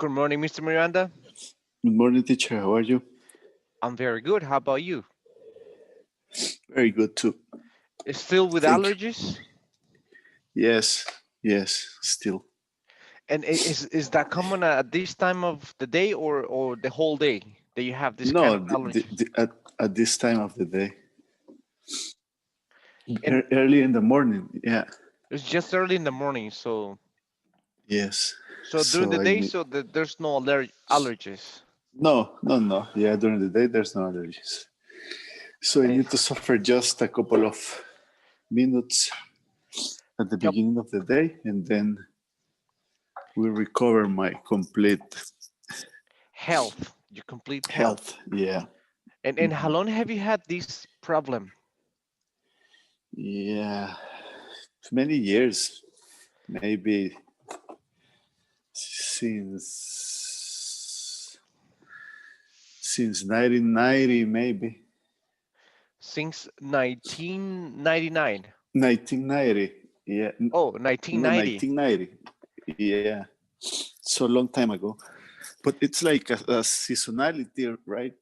Good morning, Mr. Miranda. Good morning, teacher. How are you? I'm very good. How about you? Very good too. Still with Thank you. allergies? Yes, yes, still. And is that common at this time of the day or the whole day that you have this kind No, of allergies? at this time of the day, And early in the morning. Yeah. it's just early in the morning, so Yes. during the So I day, need. so there's no allergies. No, no, no. Yeah, during the day there's no allergies. So I And need to suffer just a couple of minutes at the yep, beginning of the day, and then we recover my complete health, your complete health. health. Yeah. And how long have you had this problem? Yeah. Many years, maybe since 1990, maybe Since 1999. 1990. Yeah, Oh, no, 1990. 1990. Yeah, so long time ago. But it's like a seasonality, right?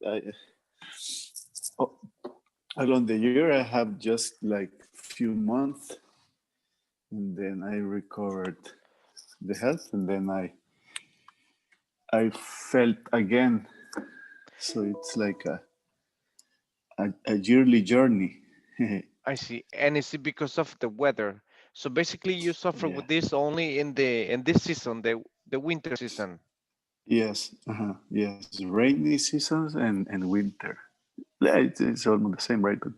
Oh, along the year, I have just like few months, and then I recovered the health, and then I felt again. So it's like a yearly journey. I see. And is it because of the weather? So basically you suffer Yeah. with this only in this season, the winter season. Yes. Yes. Rainy seasons and winter. Yeah, it's almost the same, right? But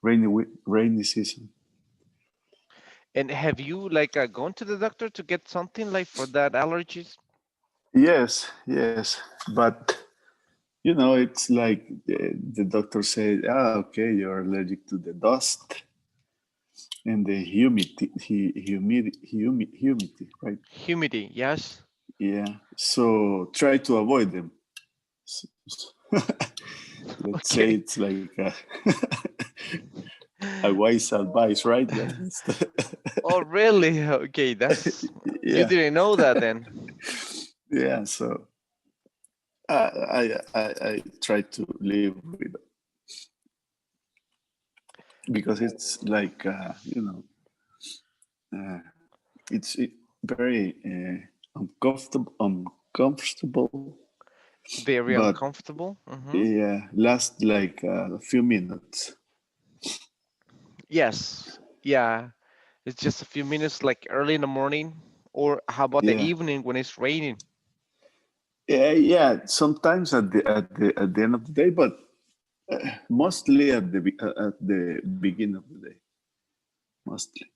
rainy season. And have you like gone to the doctor to get something like for that allergies? Yes. Yes. But it's like the doctor said, okay, you're allergic to the dust and the humidity, right? Humidity, yes. Yeah. So try to avoid them. Let's say Okay. it's like a wise advice, right? Oh, really? Okay, that's you Yeah. didn't know that then. Yeah. So I try to live with it because it's like uh, it's very uncomfortable, Very but uncomfortable. yeah, last like a few minutes. Yes. Yeah. It's just a few minutes like early in the morning, or how about the Yeah, evening when it's raining? yeah. Sometimes at the end of the day, but mostly at the beginning of the day. Mostly.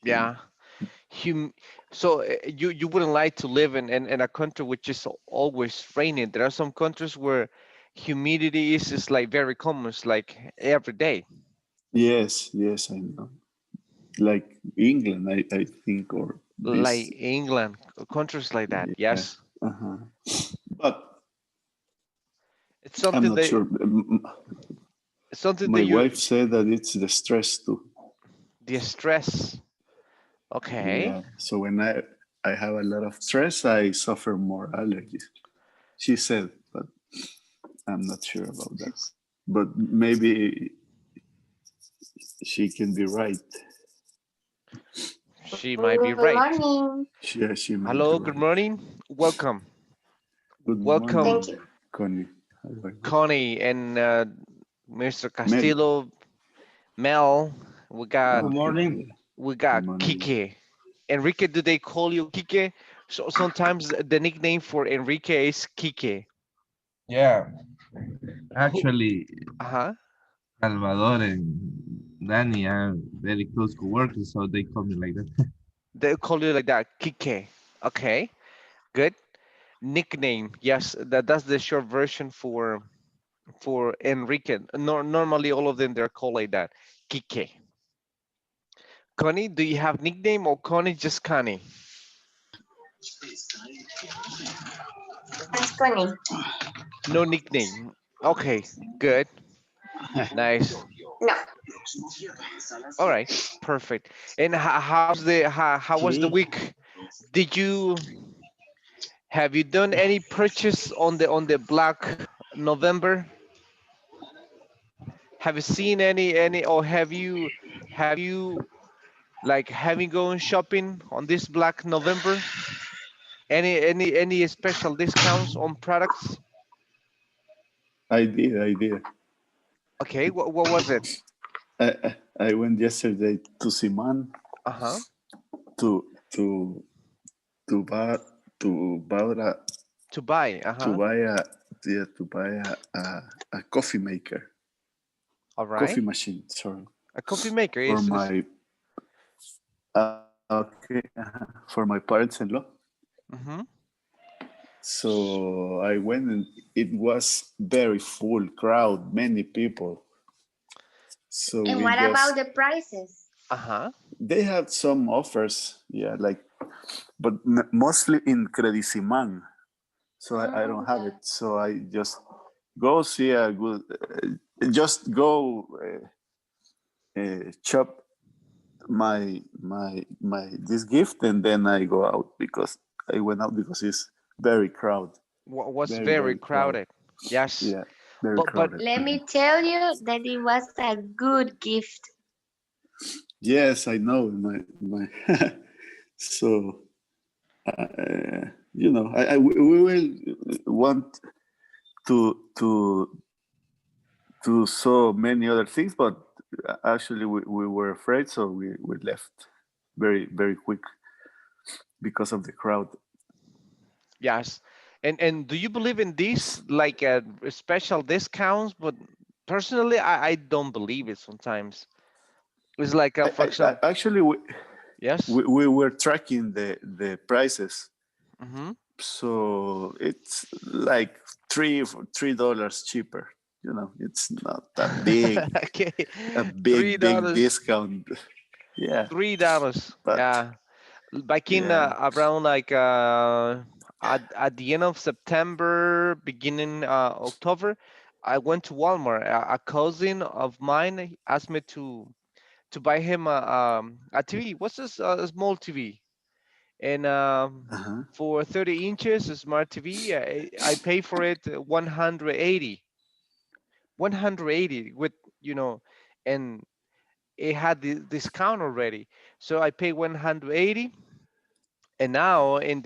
Yeah. Yeah. So you wouldn't like to live in a country which is always raining. There are some countries where humidity is like very common, it's like every day. Yes, yes, I know. Like England, I think, or Like this. England, countries like that. Yeah. Yes, Uh-huh. But it's I'm something not that sure. something that My you wife said that it's the stress too. the stress. Okay, Yeah. So when I have a lot of stress, I suffer more allergies. She said, but I'm not sure about that. But maybe she can be right. she might be Good right. morning. She might be Hello, good right. morning. Welcome, Good Thank welcome, morning, you. Connie. How are you? Connie and Mr. Mel. Castillo, Mel. We got Good Okay. morning. Yeah. we Good got morning. Kike. Enrique, do they call you Kike? So sometimes the nickname for Enrique is Kike. Yeah, Who? actually, Uh-huh. Salvador and Danny are very close co-workers, so they call me like that. They call you like that, Kike. Okay, good. Nickname. Yes, that's the short version for Enrique. Normally all of them they're called like that. Kike. Connie, do you have nickname or Connie just Connie? It's Connie. No nickname. Okay, good. Nice. No. All right, perfect. And how was the Sí. week? Did you Have you done any purchase on the Black November? Have you seen any or have you like having going shopping on this Black November? Any special discounts on products? I did. Okay, what was it? I went yesterday to Siman Uh-huh. to to to buy to buy a To buy. to Uh-huh. buy a yeah, to buy a coffee maker, All coffee right. machine. Sorry, A coffee maker for is my okay for my parents-in-law. mm-hmm. So I went and it was very full crowd, many people. So And we what about just the prices? Uh-huh. they had some offers, yeah, like but mostly in Credisiman. So I don't have it. Okay. So I just go see a good, just go chop my this gift and then I go out because I went out because it's very crowd, Was very very crowd. crowded. Yes. Yeah, very But crowded. Let Mhm. me tell you that it was a good gift. Yes, I know my. So we will want to do so many other things, but actually we were afraid, so we left very quick because of the crowd. yes. And do you believe in this like special discounts? But personally, I don't believe it sometimes. It's like I, for I example, actually yes. we were tracking the prices, Mm-hmm. so it's like $3 cheaper. It's not Okay. a Three big dollars. discount. Yeah, $3. but Yeah. Back in yeah. around like at the end of September, beginning October, I went to Walmart. A cousin of mine asked me to buy him a TV. What's this? A small TV, and Uh-huh. for 30 inches, a smart TV, I pay for it 180, 180 with you know, and it had the discount already. So I pay 180, and now in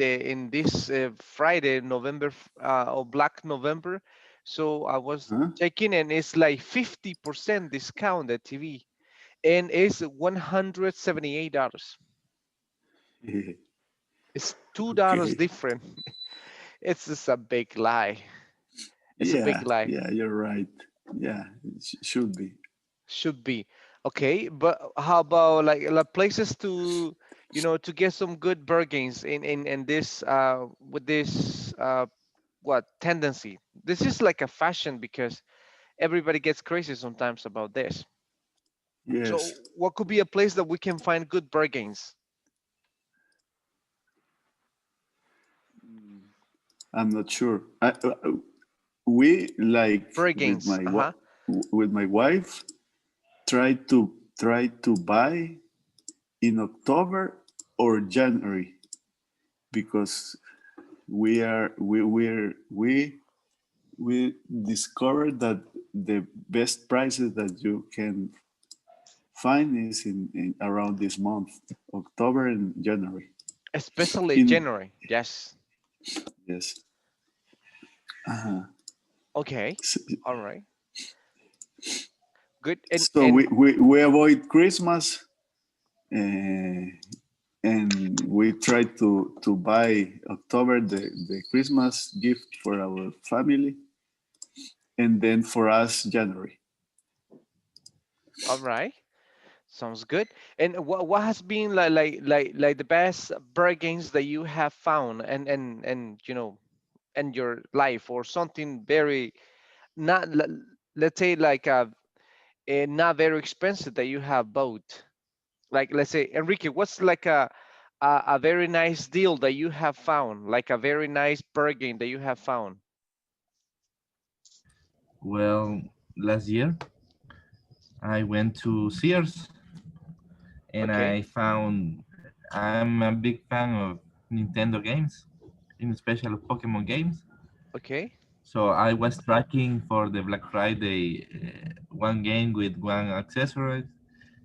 this Friday, November or Black November, so I was Huh? checking and it's like 50% discount the TV, and it's $178. It's $2 Okay. different. It's just a big lie. It's a big lie. Yeah, you're right. Yeah, it should be. Should be. Okay, but how about like places to to get some good bargains in this with this what tendency? This is like a fashion because everybody gets crazy sometimes about this. So Yes. what could be a place that we can find good bargains? I'm not sure. We like Bargains. Uh-huh. with my wife try to buy in October or January because we discovered that the best prices that you can find is in around this month, October and January. Especially In January. Yes. Yes. Uh-huh. Okay. So, All right. Good. And so and we avoid Christmas, uh, and we try to buy October the Christmas gift for our family, and then for us January. all right. Sounds good. And what has been like the best bargains that you have found and in your life or something very not let's say like not very expensive that you have bought. Like let's say Enrique, what's like a very nice deal that you have found, like a very nice bargain that you have found. Well, last year I went to Sears and Okay. I found I'm a big fan of Nintendo games. in special Pokemon games. Okay. So I was tracking for the Black Friday one game with one accessory.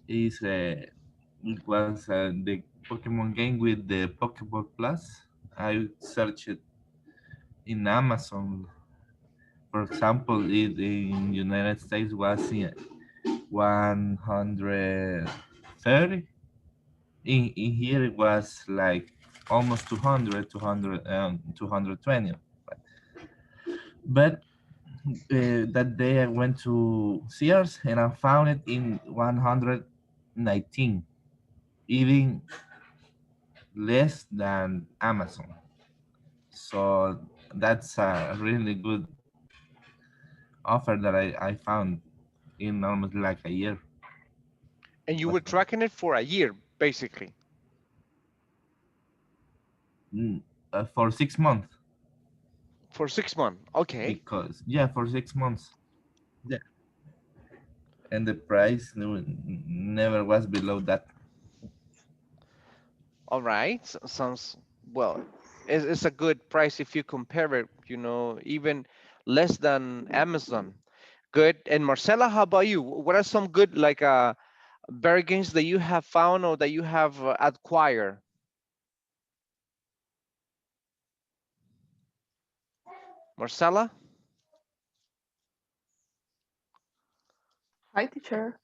Is it was the Pokemon game with the Pokeball Plus. I searched it in Amazon. For example, it in United States was in 130. In here it was like almost 200, 220. But that day I went to Sears and I found it in 119, even less than Amazon. So that's a really good offer that I found in almost like a year. And you Was were tracking it for a year, basically, for 6 months, for 6 months. Okay. because yeah, for 6 months. Yeah, and the price never was below that. All right. Sounds well. It's a good price if you compare it. Even less than Amazon. Good. And Marcela, how about you? What are some good like bargains that you have found or that you have acquired? Marcela? Hi, teacher.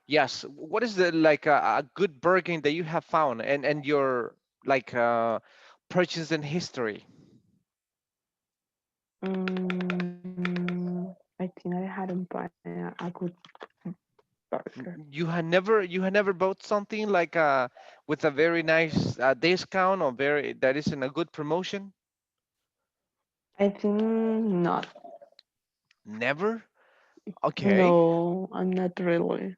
Yes. What is the like a good bargain that you have found and your like purchase in history? I think I hadn't buy a good burger. You had never bought something like with a very nice discount or very that is in a good promotion? I think not. Never? Okay. No, I'm not really.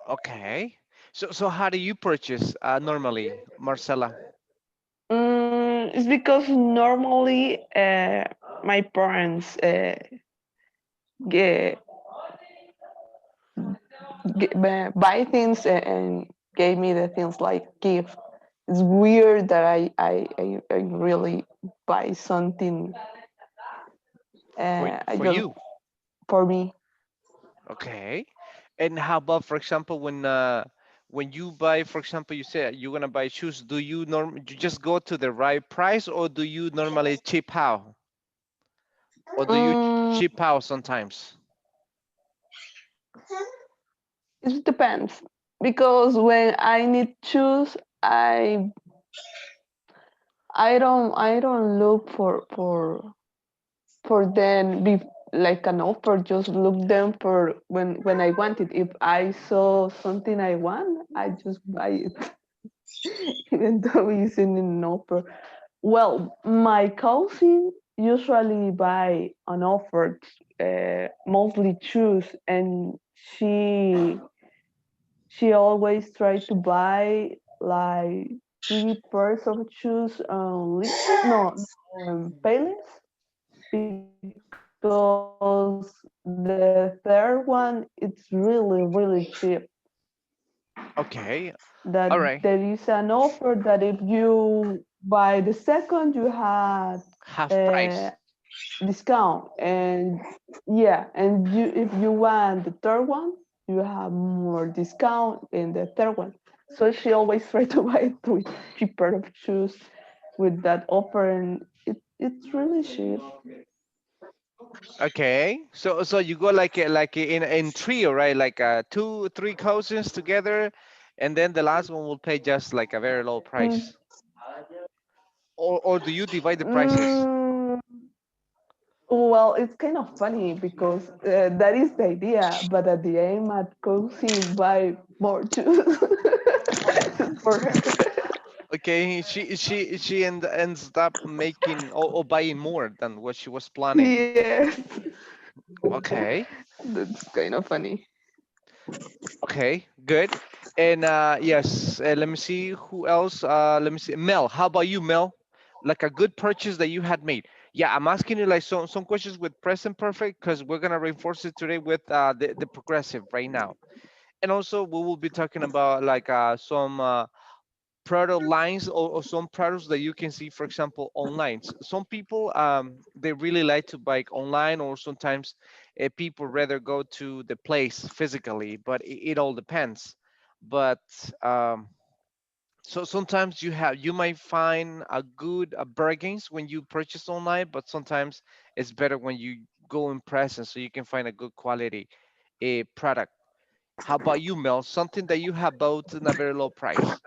Okay. So how do you purchase normally, Marcela? It's because normally my parents get, buy things and gave me the things like gift. It's weird that I really buy something. For I for just you? for me. Okay. And how about, for example, when you buy, for example, you say you're gonna buy shoes, do you just go to the right price or do you normally cheap out? Or do you Mm, cheap out sometimes? it depends because when I need shoes, I don't look for them be like an offer. Just look them for when I want it. If I saw something I want, I just buy it, even though it's in an offer. Well, my cousin usually buy an offer, mostly shoes, and she always try to buy like 3 pairs of shoes on Liches, no, Payless, because the third one it's really cheap. Okay. That All there right. is an offer that if you buy the second, you have Half a price. discount, and yeah, and you if you want the third one, you have more discount in the third one. So she always try to buy 3 pair of shoes with that offer, and it's really cheap. Okay. So you go like in trio, right? Like two, three cousins together, and then the last one will pay just like a very low Mm, price. Or do you divide the prices? mm, well, it's kind of funny because that is the idea, but at the end, my cousin buy more shoes just for her. Okay, she ends up making or buying more than what she was planning. Yes, Okay, that's kind of funny. okay, good. And yes, let me see who else. Let me see, Mel. How about you, Mel? Like a good purchase that you had made. Yeah, I'm asking you like some questions with present perfect because we're gonna reinforce it today with the progressive right now. And also we will be talking about like some product lines, or some products that you can see, for example, online. Some people, they really like to buy online, or sometimes people rather go to the place physically, but it all depends. But so sometimes you might find a good bargains when you purchase online, but sometimes it's better when you go in presence, so you can find a good quality product. How about you, Mel? Something that you have bought in a very low price,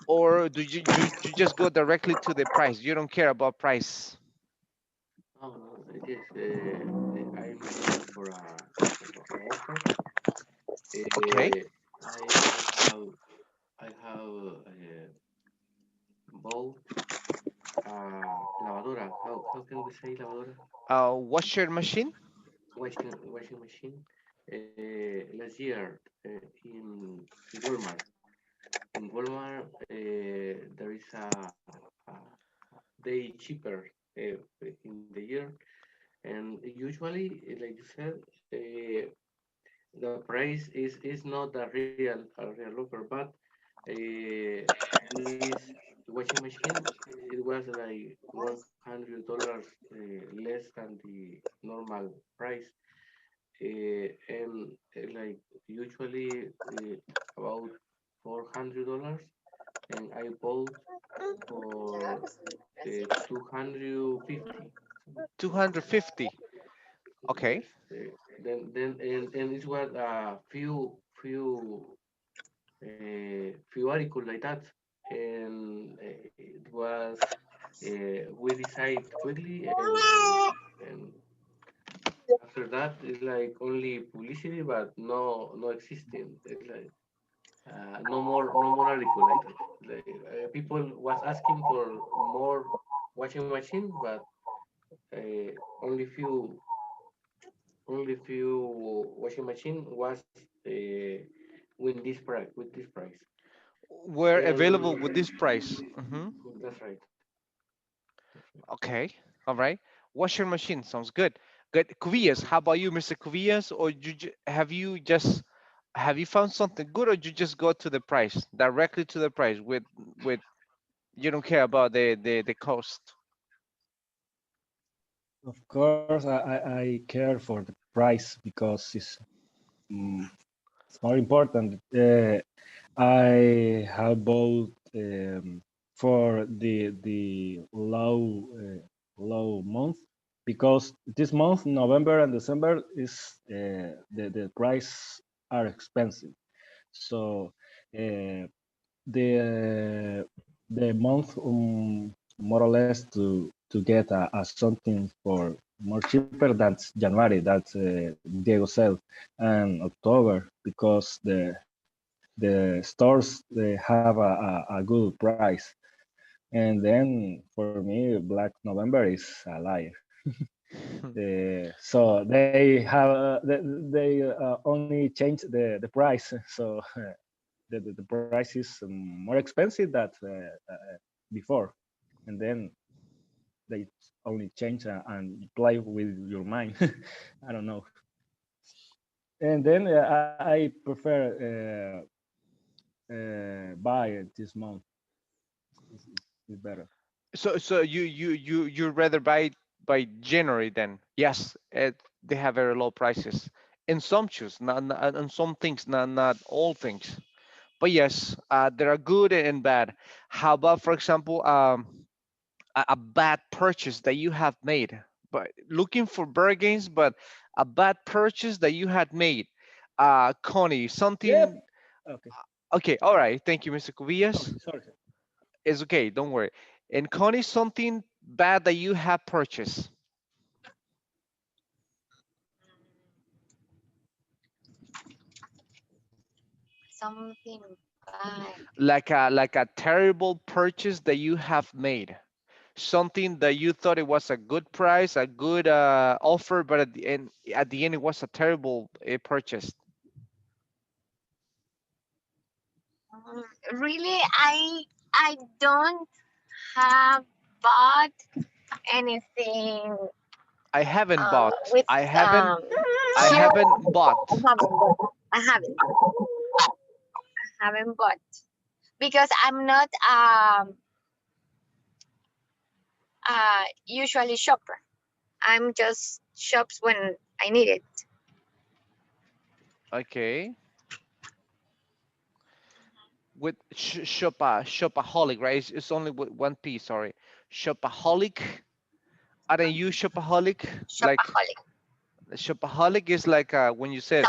or do you just go directly to the price? You don't care about price. Oh, no, yes, I'm looking for offer. Okay. I have bought lavadora. How can we say lavadora? Washer machine. Washing machine. Last year in Walmart. In Walmart, there is a day cheaper in the year, and usually, like you said, the price is not a real offer, but this washing machine, it was like $100 less than the normal price, and like usually about $400, and I bought for 250. 250. Yes, Okay. and it was a few articles like that, and it was we decide quickly, and after that it's like only publicity, but no existing. It's like no more article like that. Like people was asking for more washing machine, but uh, only few only few washing machine was with this price. Were available with And this price. that's right. That's right. Okay. All right. Washer machine sounds good. Good. Cuvillas. How about you, Mr. Cuvillas? Or have you found something good, or you just go to the price, directly to the price, with you don't care about the cost? Of course, I care for the price because mm, it's more important. I have bought for the low month because this month, November and December, is the price are expensive. So uh, the month more or less to get a something for more cheaper than January, that Diego said, and October, because the stores they have a good price. And then for me, Black November is a liar. So they have they only change the price. So the price is more expensive than before, and then they only change and play with your mind. I don't know. And then I prefer buy it this month. It's better. So you rather buy by January then? Yes, they have very low prices in some shoes, not in some things, not all things. But yes, there are good and bad. How about, for example, a bad purchase that you have made, but looking for bargains, but a bad purchase that you had made? Connie, Yep. something. Okay. Okay, all right. Thank you, Mr. Sorry. Cubillas. Sorry. It's okay. Don't worry. And Connie, something bad that you have purchased, Something bad. like a terrible purchase that you have made. Something that you thought it was a good price, a good offer, but at the end it was a terrible purchase. Really, I don't have bought anything I haven't bought. with I haven't. I cheap. haven't I bought. haven't bought. I haven't bought. because I'm not usually shopper. I'm just shops when I need it. Okay. With shopaholic, right? It's only with one piece. Sorry, shopaholic. Aren't you shopaholic? Like Shopaholic. shopaholic is like when you said No,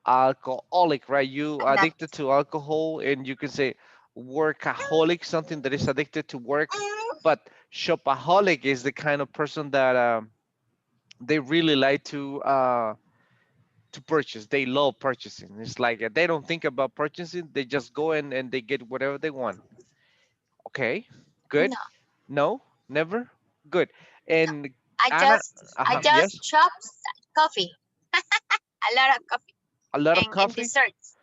alcoholic, right? You I'm not. addicted to alcohol, and you can say workaholic, something that is addicted to work. But shopaholic is the kind of person that they really like to purchase. They love purchasing. It's like they don't think about purchasing. They just go in and they get whatever they want. Okay, good. No, No, never. Good. no. And I Anna, just I yes, just shop coffee, a lot of coffee a lot of and coffee, desserts.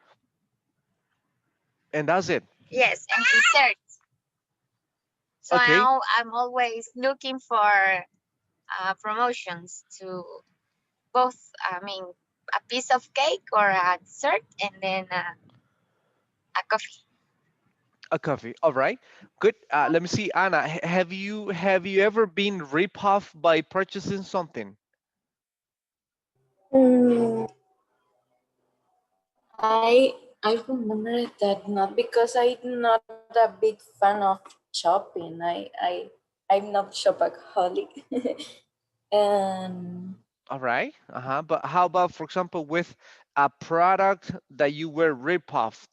and that's it. Yes, and desserts. So Okay, I'm always looking for promotions to both. I mean, a piece of cake or a dessert, and then a coffee. a coffee. All right, good. Let me see, Anna. Have you ever been rip off by purchasing something? Mm, I remember that not because I'm not a big fan of shopping. I'm not shopaholic. And All right. But how about, for example, with a product that you were rip off?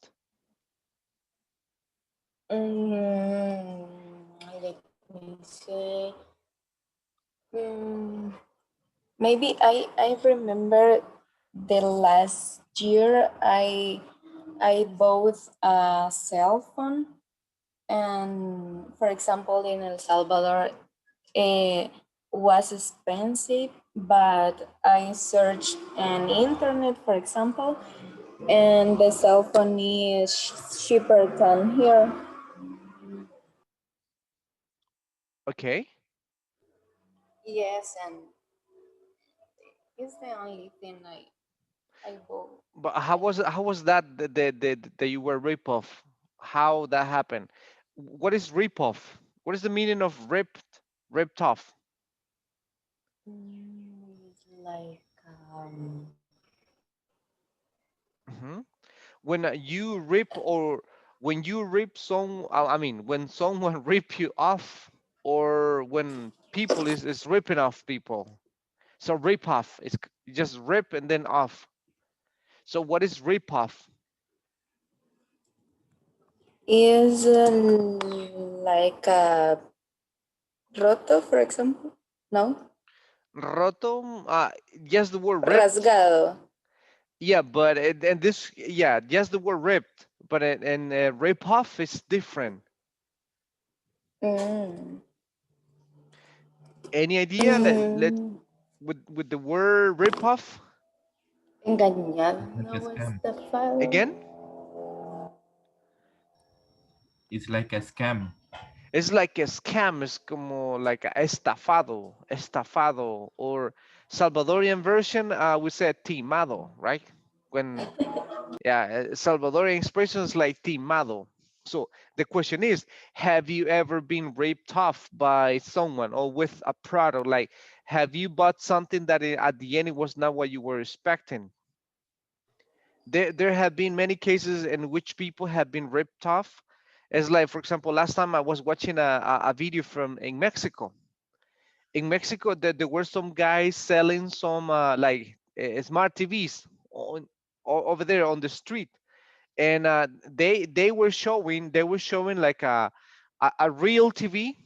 let me say, mm, maybe I remember the last year I bought a cell phone, and for example in El Salvador it was expensive, but I searched on internet, for example, and the cell phone is cheaper than here. Okay. Yes, and it's the only thing I bought. But how was that that you were rip off? How that happened? What is rip off? What is the meaning of ripped off? Like Hmm. When you rip, or when you rip some, I mean, when someone rip you off, or when people is ripping off people. So rip off is just rip and then off. So what is rip off? is like a roto, for example. No, Roto, just the word ripped. rasgado. Yeah, but and this, yeah, just the word ripped, but and rip off is different. Mm. Any idea? Let Mm. with the word rip off Engañado, It's like a no, scam. estafado. again. It's like a scam. It's like a scam. It's como like a estafado, or Salvadorian version. We said timado, right? When yeah, Salvadorian expressions like timado. So the question is, have you ever been ripped off by someone or with a product? Like, have you bought something that at the end it was not what you were expecting? There have been many cases in which people have been ripped off. It's like, for example, last time I was watching a video from in Mexico. In Mexico, there were some guys selling some like smart TVs over there on the street, and they were showing like a real TV,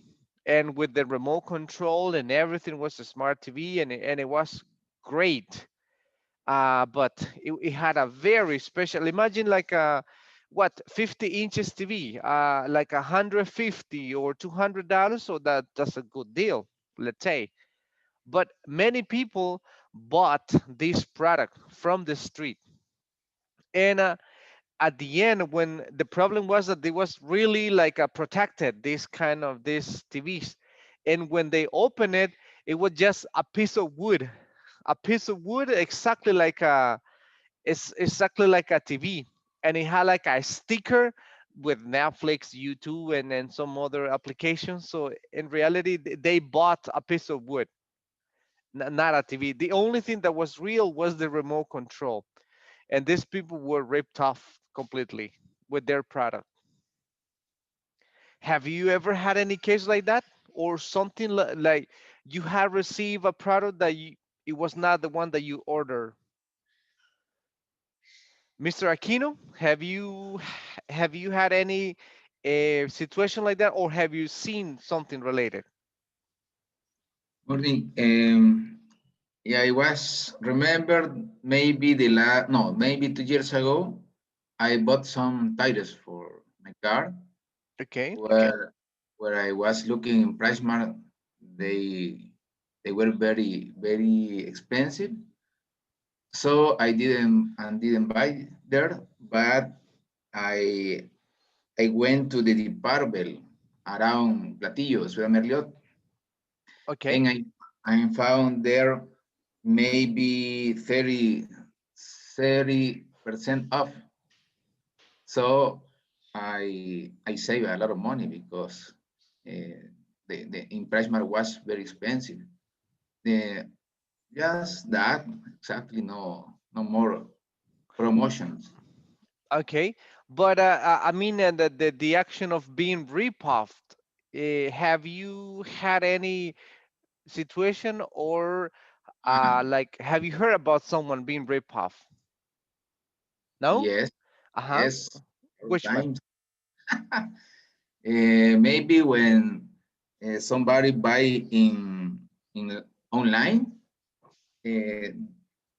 and with the remote control and everything was a smart TV, and it was great. But it had a very special. Imagine like a what 50 inches TV, like 150 or $200. So that's a good deal, let's say. But many people bought this product from the street, and at the end, when the problem was that it was really like a protected, this kind of these TVs, and when they open it, it was just a piece of wood exactly like a, it's exactly like a TV, and it had like a sticker with Netflix, YouTube, and some other applications. So in reality, they bought a piece of wood, not a TV. The only thing that was real was the remote control, and these people were ripped off completely with their product. Have you ever had any case like that, or something like you had received a product that it was not the one that you ordered? Mr. Aquino, have you had any situation like that, or have you seen something related? Morning. Yeah, I was remembered maybe no, maybe 2 years ago, I bought some tires for my car Okay, where I was looking in price mark. They they were very expensive, so I didn't buy there. But I I went to the department around Platillo, Ciudad Merliot, okay, and I found there maybe 30% off. So I save a lot of money because the in Pricemart was very expensive. The just that exactly, no more promotions. okay. But I mean, the action of being repuffed. Have you had any situation, or like, have you heard about someone being repuffed? No. Yes, Uh huh. yes, all Which one? times. Maybe when somebody buy in online, uh,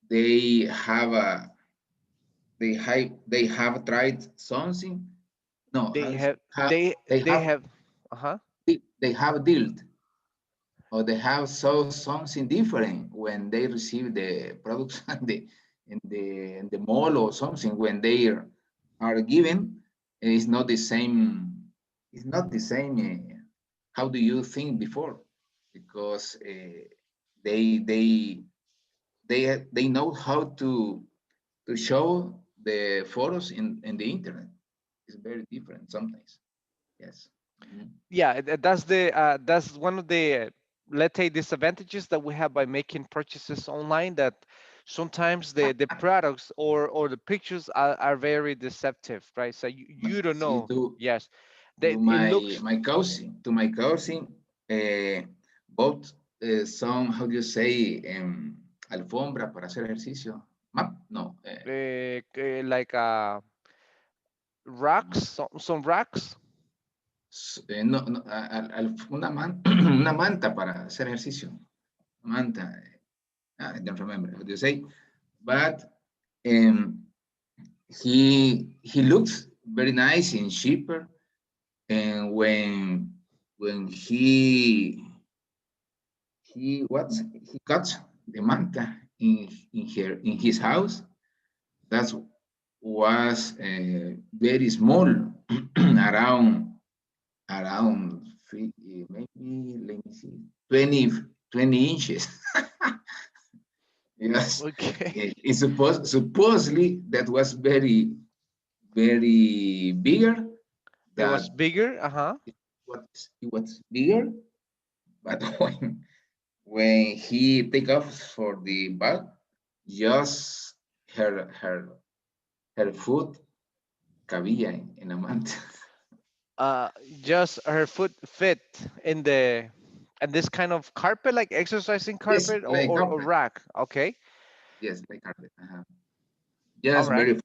they have a they have tried something. No, They how is have how they they they have have. Uh huh. they have dealt, or they have saw something different when they receive the products in the mall or something. When they are given, it's not the same. It's not the same. How do you think before? Because they they they know how to show the photos in the internet. It's very different sometimes. Yes. Mhm. Yeah, that's one of the let's say disadvantages that we have by making purchases online, that sometimes the products or the pictures are very deceptive, right? So you don't See, know. to Yes, to it my looks. my cousin to my cousin bought some, how do you say, alfombra para hacer ejercicio. Map? No. Like racks, some racks. No, no, una manta para hacer ejercicio. Manta. I don't remember how do you say. But um, he looks very nice and cheaper. And when he cuts the manta in his house, that was very small, around maybe, let me see, 20 inches. Yes, Okay. it's supposedly that was very bigger, It was that bigger. Uh-huh. it was bigger, but when he take off for the bag, just her foot cabía en la manta. uh just her foot fit in the and this kind of carpet, like exercising Yes, carpet, like or carpet. rack. Okay. Yes, like carpet. Uh-huh. All Just right. very.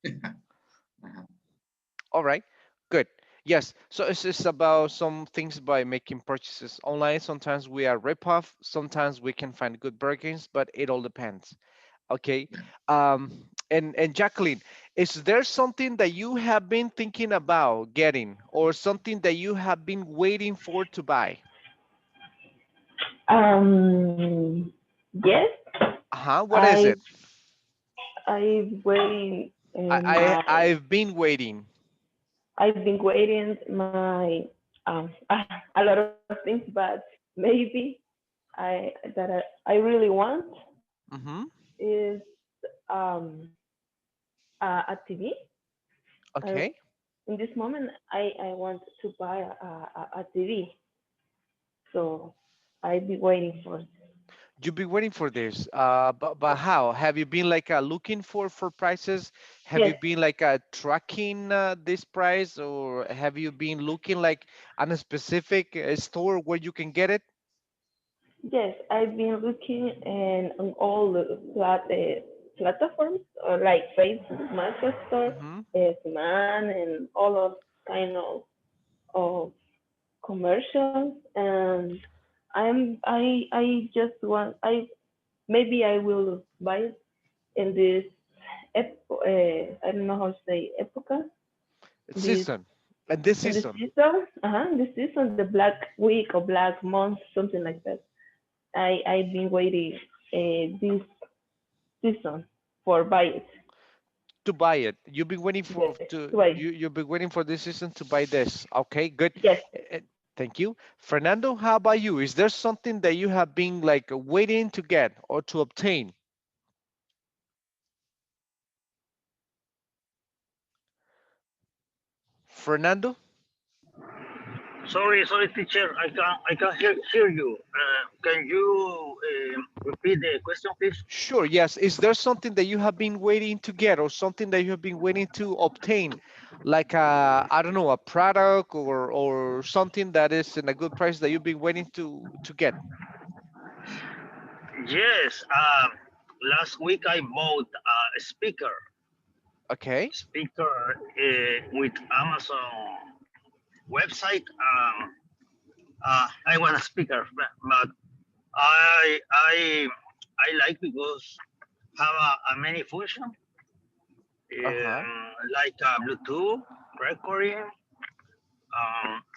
Uh-huh. All right. Good. Yes, so it's just about some things by making purchases online. Sometimes we are rip off, sometimes we can find good bargains, but it all depends. Okay. Yeah. And Jacqueline, is there something that you have been thinking about getting, or something that you have been waiting for to buy? Yes, Uh-huh. What is I it? I've waiting I've been waiting. I've been waiting my a lot of things, but maybe I really want Mm-hmm. is um a TV. I Okay. in this moment, I want to buy a TV, so I be waiting for. You've been waiting for this, but how? Have you been like looking for prices? Have you Yes, been like tracking this price, or have you been looking like on a specific store where you can get it? yes, I've been looking and on all the platforms like Facebook, Market Store, Hmm. Semana, and all of kind of commercials. And I just want I maybe I will buy it in this I don't know how to say epoca It's this season, and this in the season. season in the season the black week or black month something like that. I've been waiting this season for buy it. To buy it. You've been waiting Yes, for to to buy. you've been waiting for this season to buy this. Okay, good. Yes, Thank you, Fernando. How about you? Is there something that you have been like waiting to get or to obtain? Fernando? Sorry, teacher. I can hear you. Can you repeat the question, please? Sure, yes. Is there something that you have been waiting to get or something that you have been waiting to obtain? Like I don't know, a product or something that is in a good price that you've been waiting to get. Yes. Last week I bought a Okay. speaker with Amazon website. I want a speaker, but I like because have a many function Uh-huh. like Bluetooth recording.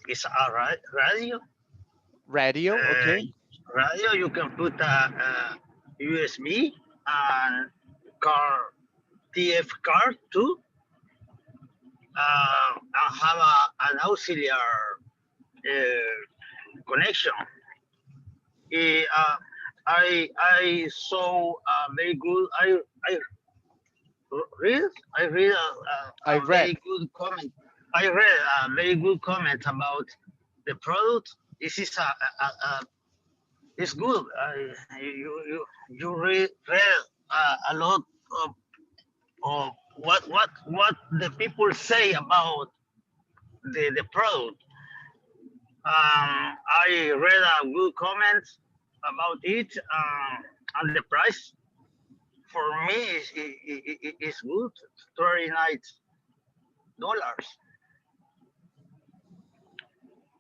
It's a radio. Radio, Uh, okay. radio you can put a USB and car TF card too. And have an auxiliary connection. Uh, I saw a very good. I read I read I a read. very good comment. I read a very good comment about the product. This is a it's good. You read a lot of what the people say about the product. I read a good comment about it, and the price for me is good. $39.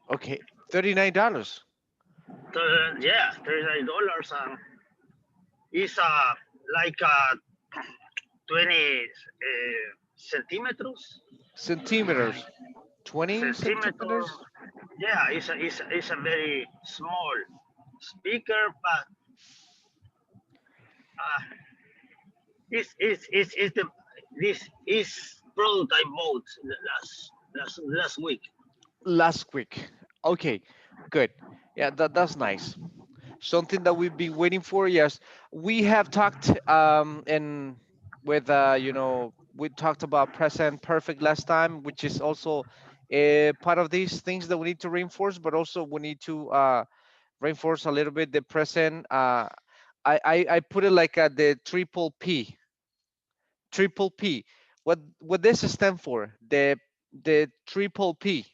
Okay. $39. Yeah, $39. Is like 20 centimeters. Centimeters. 20 Centimeter. centimeters? Yeah, it's a very small speaker, but it's the this is product I bought last week. Last week. Okay, good. Yeah, that's nice. Something that we've been waiting for. Yes, we have talked and with we talked about present perfect last time, which is also a part of these things that we need to reinforce, but also we need to reinforce a little bit the present. I put it like the triple P. Triple P. What this stand for? The triple P.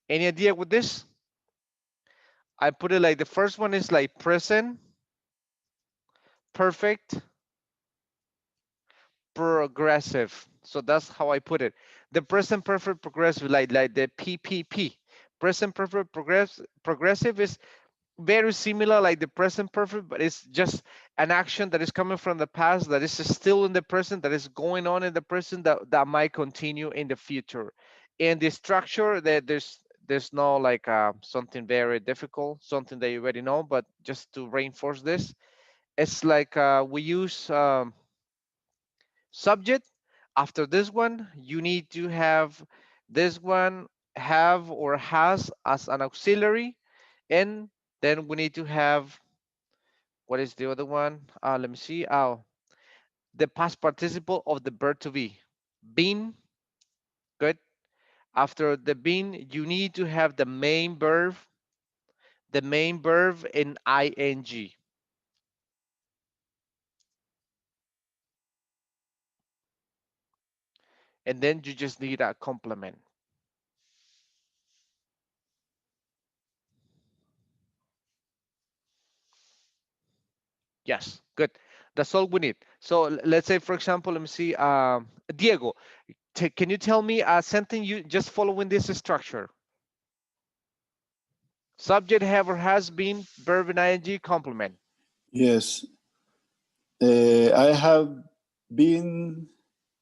Any idea with this? I put it like the first one is like present perfect progressive. So that's how I put it. The present perfect progressive, like the PPP. Present perfect progressive is very similar like the present perfect, but it's just an action that is coming from the past that is still in the present, that is going on in the present, that might continue in the future. In the structure, that there's no like something very difficult, something that you already know, but just to reinforce this, it's like we use subject. After this one, you need to have this one have or has as an auxiliary, and then we need to have, what is the other one? Let me see. Oh, the past participle of the verb to be. Been, good. After the been, you need to have the main verb in ing, and then you just need a complement. Yes, good. That's all we need. So let's say, for example, let me see, Diego, can you tell me a sentence you just following this structure? Subject have or has been, verb in ing, complement. Yes. I have been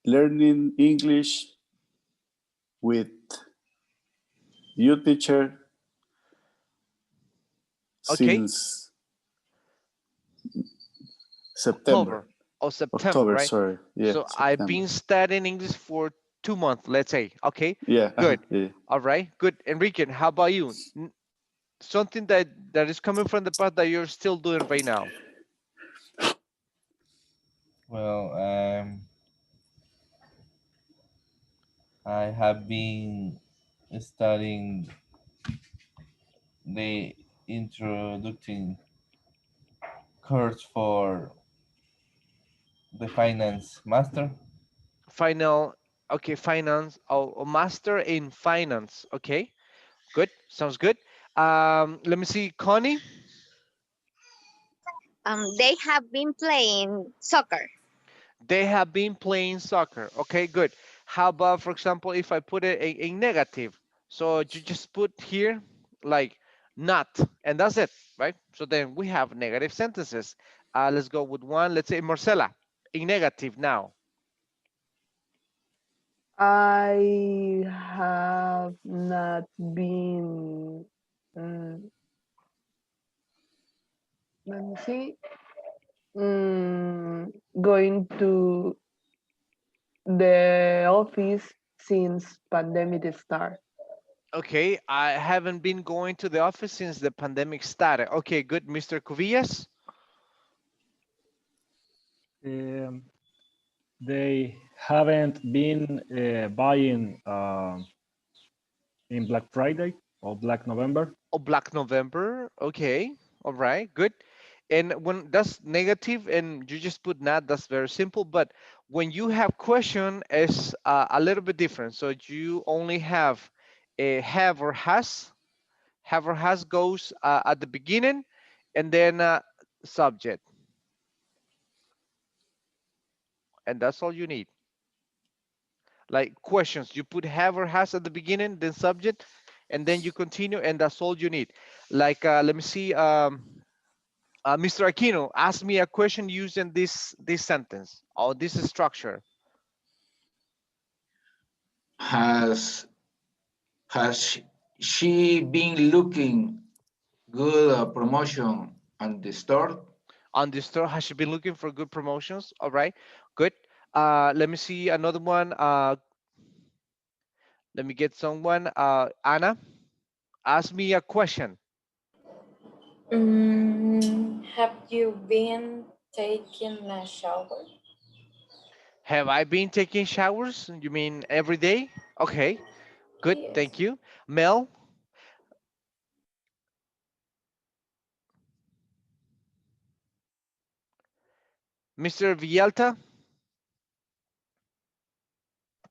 learning English with you, teacher, Okay, since September. October or September, October, right? sorry. Yeah, So I've September. been studying English for 2 months, let's say. Okay, Yeah, good. yeah. All right, good. Enrique, how about you? Something that is coming from the past that you're still doing right now. Well, I have been studying the introducing course for the finance master. Final, okay, finance or master in finance. Okay, good. Sounds good. Let me see, Connie. They have been playing soccer. They have been playing soccer. Okay, good. How about, for example, if I put it a negative? So you just put here like not, and that's it, right? So then we have negative sentences. Let's go with one. Let's say Marcela, in negative now. I have not been, mm, let me see, going to the office since pandemic start. Okay, I haven't been going to the office since the pandemic started. Okay, good. Mr. Cuvillas. Um, they haven't been buying in Black Friday or Black November. Oh, Black November. Okay. All right. Good. And when that's negative and you just put not, that's very simple. But when you have question, it's a little bit different. So you only have a have or has. Have or has goes at the beginning, and then subject, and that's all you need. Like questions, you put have or has at the beginning, then subject, and then you continue, and that's all you need. Like let me see. Mr. Aquino, ask me a question using this sentence or this structure. Has has she been looking good promotion on the store? On the store, has she been looking for good promotions? All right, good. Let me see another one. Let me get someone. Anna, ask me a question. Have you been taking a shower? Have I been taking showers? You mean every day? Okay, good. Yes. Thank you. Mel, Mr. Villalta.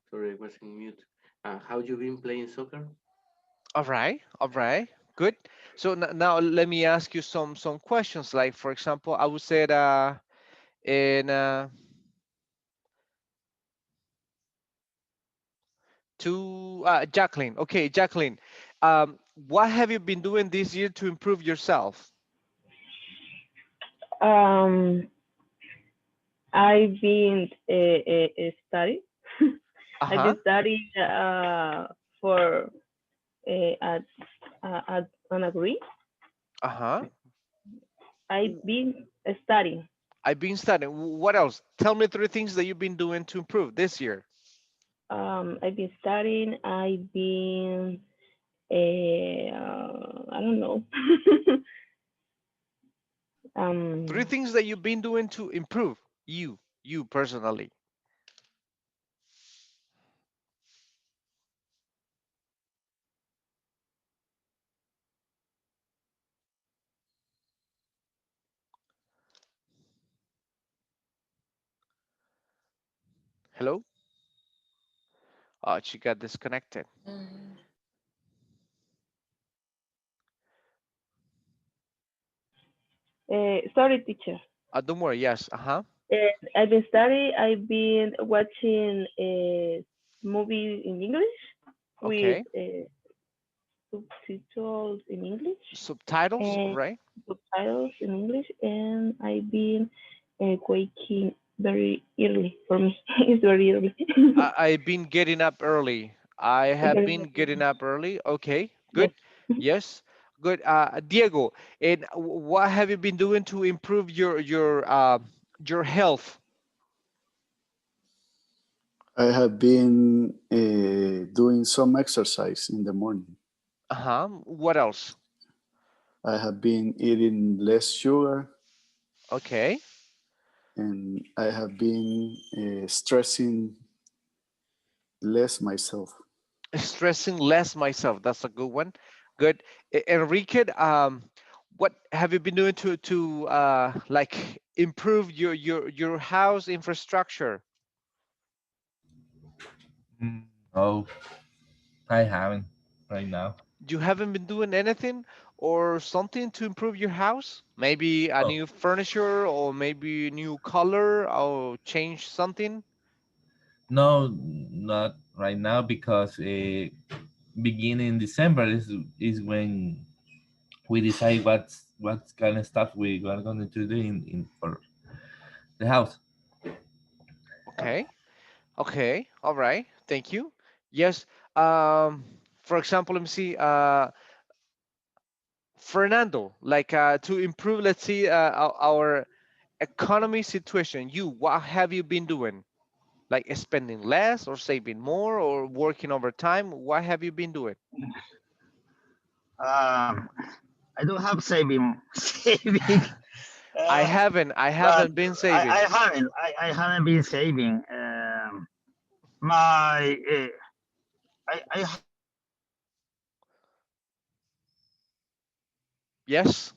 Sorry, I was in mute. How you been playing soccer? All right, all right, good. So now let me ask you some questions. Like for example, I would say in to Jacqueline. Okay, Jacqueline, what have you been doing this year to improve yourself? Um, I've been study. Uh I've huh. been studying for at an agree. Uh huh. I've been studying. I've been studying. What else? Tell me three things that you've been doing to improve this year. I've been studying. I've been I don't know. Three um, things that you've been doing to improve you personally. Hello. She got disconnected. Mm. Sorry, teacher. Don't worry. Yes. Uh-huh. I've been studying. I've been watching a movie in English with Okay. subtitles in English Subtitles, and right? subtitles in English, and I've been waking very early for me. It's very early. I've been getting up early. I have Very been getting early. up early. Okay, Yes. good. Yes, good. Diego, and what have you been doing to improve your health? I have been doing some exercise in the morning. Uh-huh. What else? I have been eating less sugar, Okay. and I have been stressing less myself. Stressing less myself. That's a good one. Good. Enrique, what have you been doing to like improve your house infrastructure? Mm, oh, I haven't right now. You haven't been doing anything or something to improve your house? Maybe a Oh, new furniture or maybe new color or change something? no, not right now because beginning December is when we decide what kind of stuff we are going to do in for the house. Okay. Okay. All right. Thank you. Yes. Um, for example, let me see. Fernando, like to improve, let's see, our economy situation. What have you been doing? Like spending less or saving more or working overtime? What have you been doing? Um, I don't have saving saving, I uh, haven't. I but haven't been I saving. haven't. I haven't been saving. My I Yes.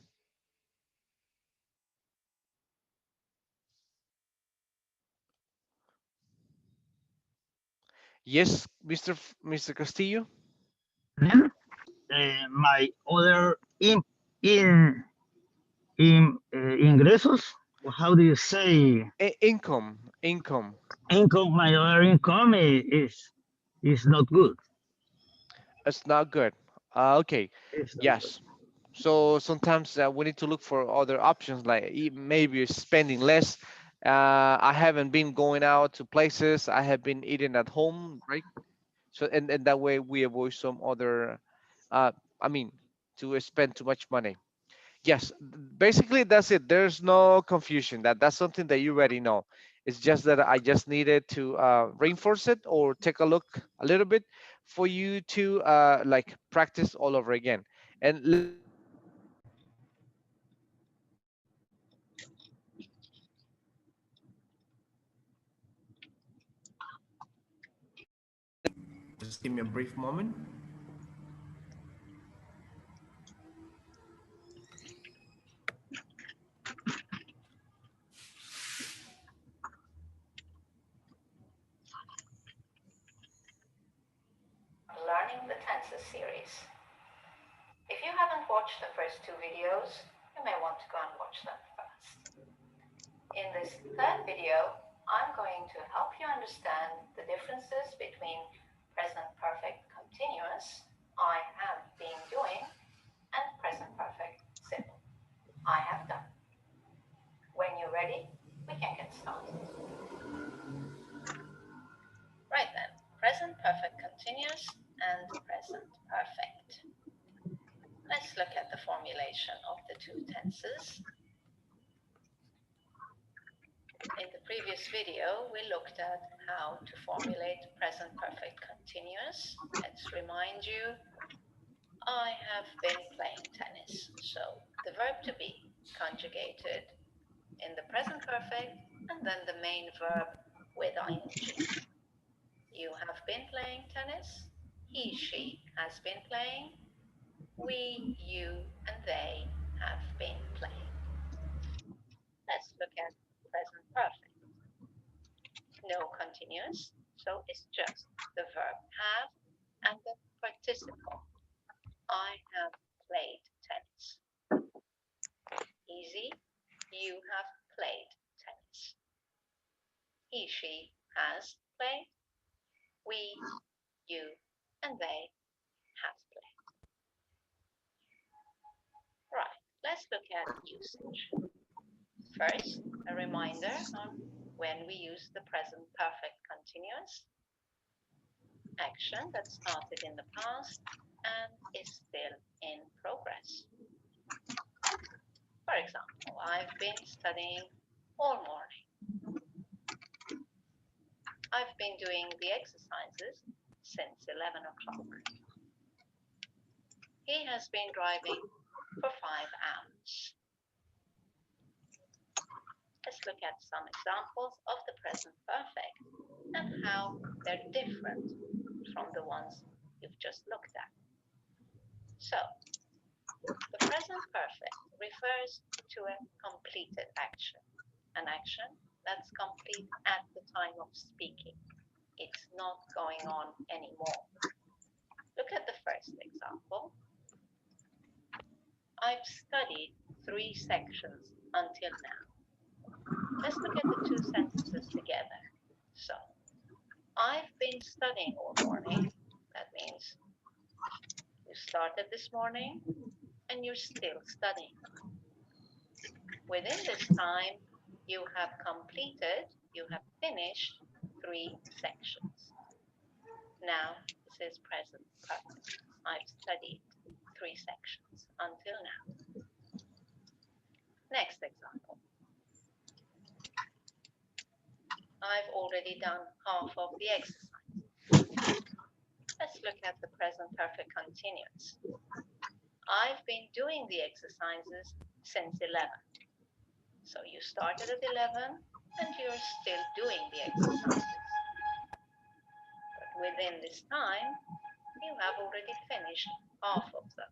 Yes, Mr. Castillo. then my other in ingresos. How do you say Income. income? My other income is not good. It's not good. Okay. It's not good. Yes. So sometimes we need to look for other options, like maybe spending less. I haven't been going out to places. I have been eating at home, right? So and that way we avoid some other, uh, I mean, to spend too much money. Yes, basically that's it. There's no confusion. That's something that you already know. It's just that I just needed to reinforce it or take a look a little bit for you to like practice all over again. And let's see, just give me a brief moment. Learning the Tenses series. If you haven't watched the first two videos, you may want to go and watch them first. In this third video, I'm going to help you understand the differences between present perfect continuous, I have been doing, and present perfect simple, I have done. When you're ready, we can get started. Right then, present perfect continuous and present perfect. Let's look at the formulation of the two tenses. In the previous video, we looked at how to formulate present perfect continuous. Let's remind you, I have been playing tennis. So the verb to be conjugated in the present perfect and then the main verb with ing. You have been playing tennis. He, she has been playing. We, you, and they have been playing. Let's look at present perfect. No continuous continuous, so it's just the verb have and the participle. I have played tennis. Easy, you have played tennis. He, she has played. We, you, and they have played. Right, let's look at usage. First, a reminder on when we use the present perfect continuous. Action that started in the past and is still in progress. For example, I've been studying all morning. I've been doing the exercises since 11 o'clock. He has been driving for 5 hours. Let's look at some examples of the present perfect and how they're different from the ones you've just looked at. So, the present perfect refers to a completed action, an action that's complete at the time of speaking. It's not going on anymore. Look at the first example. I've studied 3 sections until now. Let's look at the 2 sentences together. So, I've been studying all morning. That means you started this morning and you're still studying. Within this time, you have completed, you have finished 3 sections. Now, this is present perfect. I've studied 3 sections until now. Next example. I've already done half of the exercise. Let's look at the present perfect continuous. I've been doing the exercises since 11. So you started at 11 and you're still doing the exercises. But within this time, you have already finished half of them.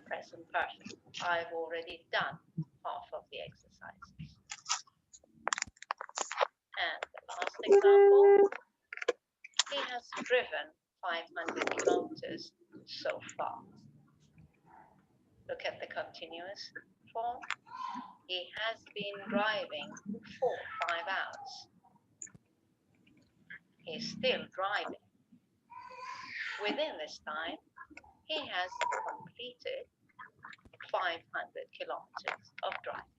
Present perfect. I've already done half of the exercises. And the last example, he has driven 500 kilometers so far. Look at the continuous form. He has been driving for 5 hours. He's still driving. Within this time, he has completed 500 kilometers of driving.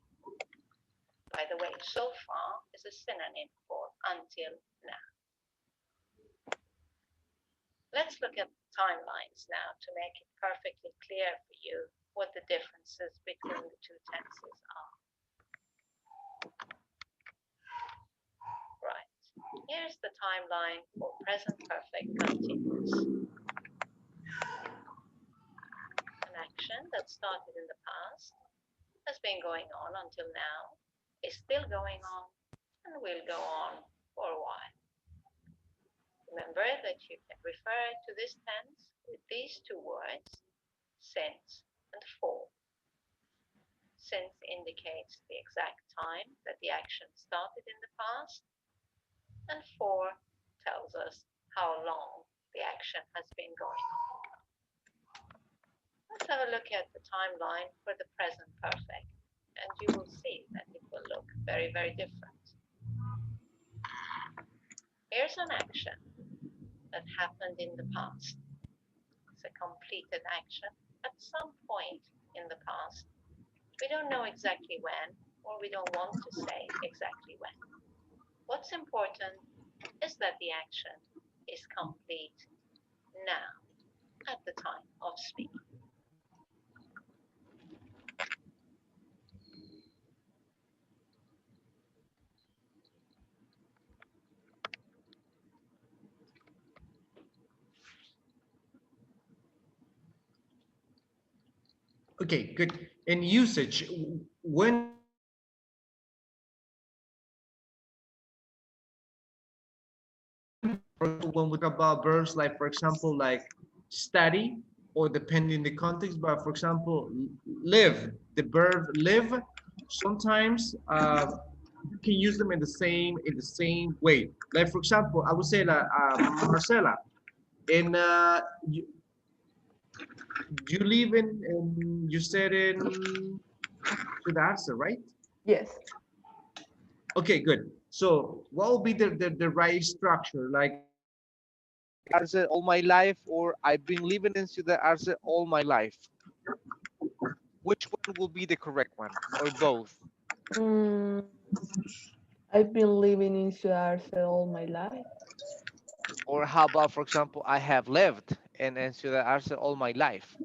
By the way, so far is a synonym for until now. Let's look at timelines now to make it perfectly clear for you what the differences between the 2 tenses are. Right, here's the timeline for present perfect continuous. An action that started in the past has been going on until now, is still going on, and will go on for a while. Remember that you can refer to this tense with these 2 words, since and for. Since indicates the exact time that the action started in the past, and for tells us how long the action has been going on. Let's have a look at the timeline for the present perfect, and you will see that it will look very, very different. Here's an action that happened in the past. It's a completed action at some point in the past. We don't know exactly when, or we don't want to say exactly when. What's important is that the action is complete now, at the time of speaking. Okay, good. In usage, when we talk about verbs like, for example, like study, or depending the context, but for example, live, the verb live, sometimes you can use them in the same way. Like for example, I would say that Marcela, in you live in you said in Sudarsa, right? Yes. Okay, good. So what will be the right structure? Like Arce all my life, or I've been living in Ciudad Arce all my life. Which one will be the correct one, or both? Mm, I've been living in Suarce all my life. Or how about, for example, I have lived in Ciudad Arce all my life?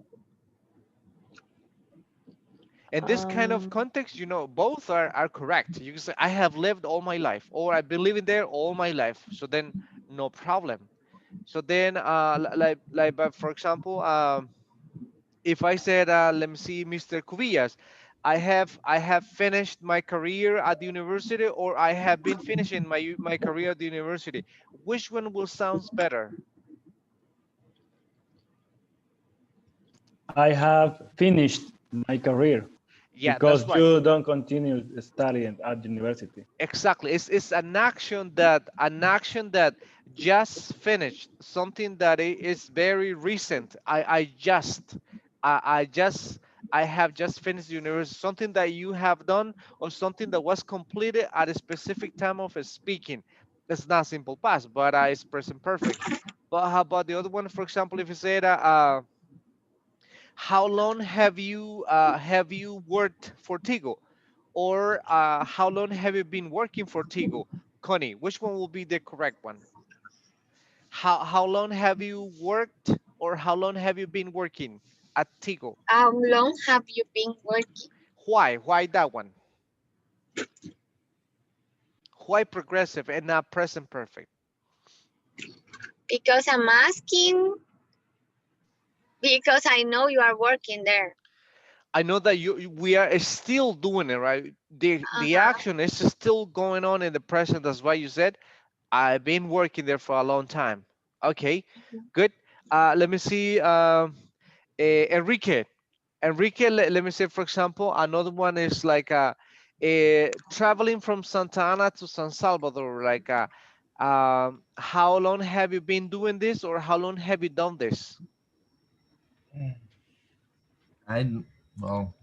In this kind of Um, context, both are correct. You can say, I have lived all my life, or I've been living there all my life. So then, no problem. So then, but for example, if I said, let me see, Mr. Cubillas, I have finished my career at the university, or I have been finishing my career at the university. Which one will sounds better? I have finished my career Yeah, that's because right. you don't continue studying at university. Exactly. It's an action that just finished, something that is very recent. I have just finished university, something that you have done, or something that was completed at a specific time of speaking. It's not simple past, but it's present perfect. But how about the other one? For example, if you said, how long have you worked for Tigo? Or how long have you been working for Tigo? Connie, which one will be the correct one? How long have you worked, or how long have you been working at Tigo? How long have you been working? Why that one? Why progressive and not present perfect? Because I'm asking, because I know you are working there. I know that we are still doing it, right? The Uh-huh. action is still going on in the present. That's why you said I've been working there for a long time. Okay, good. Let me see. Enrique. Enrique, let me say, for example, another one is like traveling from Santa Ana to San Salvador. Like, how long have you been doing this, or how long have you done this? I well,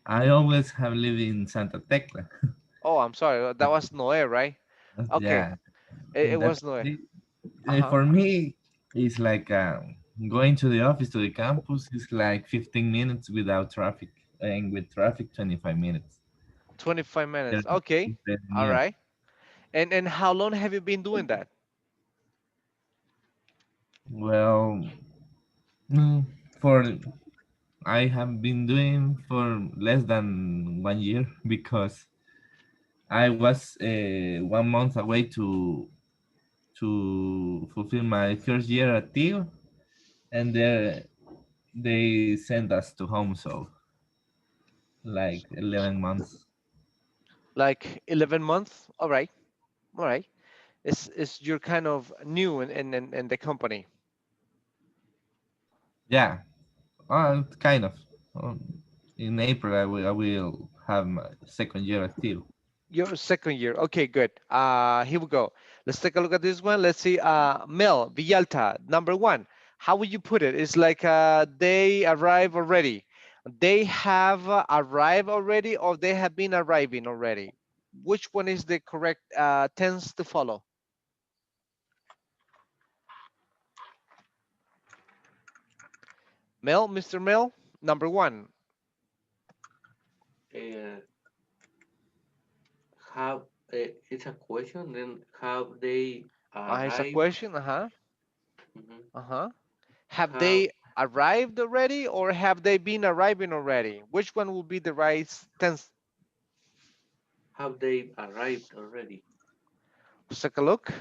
I always have lived in Santa Tecla. Oh, I'm sorry. That was Noé, right? Okay, Yeah, it that was Noé. it, Uh-huh. for me it's like going to the office to the campus is like 15 minutes without traffic, and with traffic 25 minutes. 25 Yeah, minutes. Okay. it's very All near. right. And how long have you been doing that? Well, mm, for I have been doing for less than 1 year because I was 1 month away to fulfill my first year at TIO, and there they sent us to home, so like 11 months. Like 11 months? All right. All right. It's you're kind of new in the company. Yeah, kind of. In April, I will have my second year at TIO. Your second year. Okay, good. Here we go. Let's take a look at this one. Let's see. Mel Villalta, number one. How would you put it? It's like they arrive already. They have arrived already, or they have been arriving already. Which one is the correct tense to follow? Mel, Mr. Mel, number one. Uh, have it's a question. Then have they It's a arrived? question. Uh-huh. Mhm. Uh-huh. Have Have they arrived already, or have they been arriving already? Which one will be the right tense? have they arrived already? Let's take a look.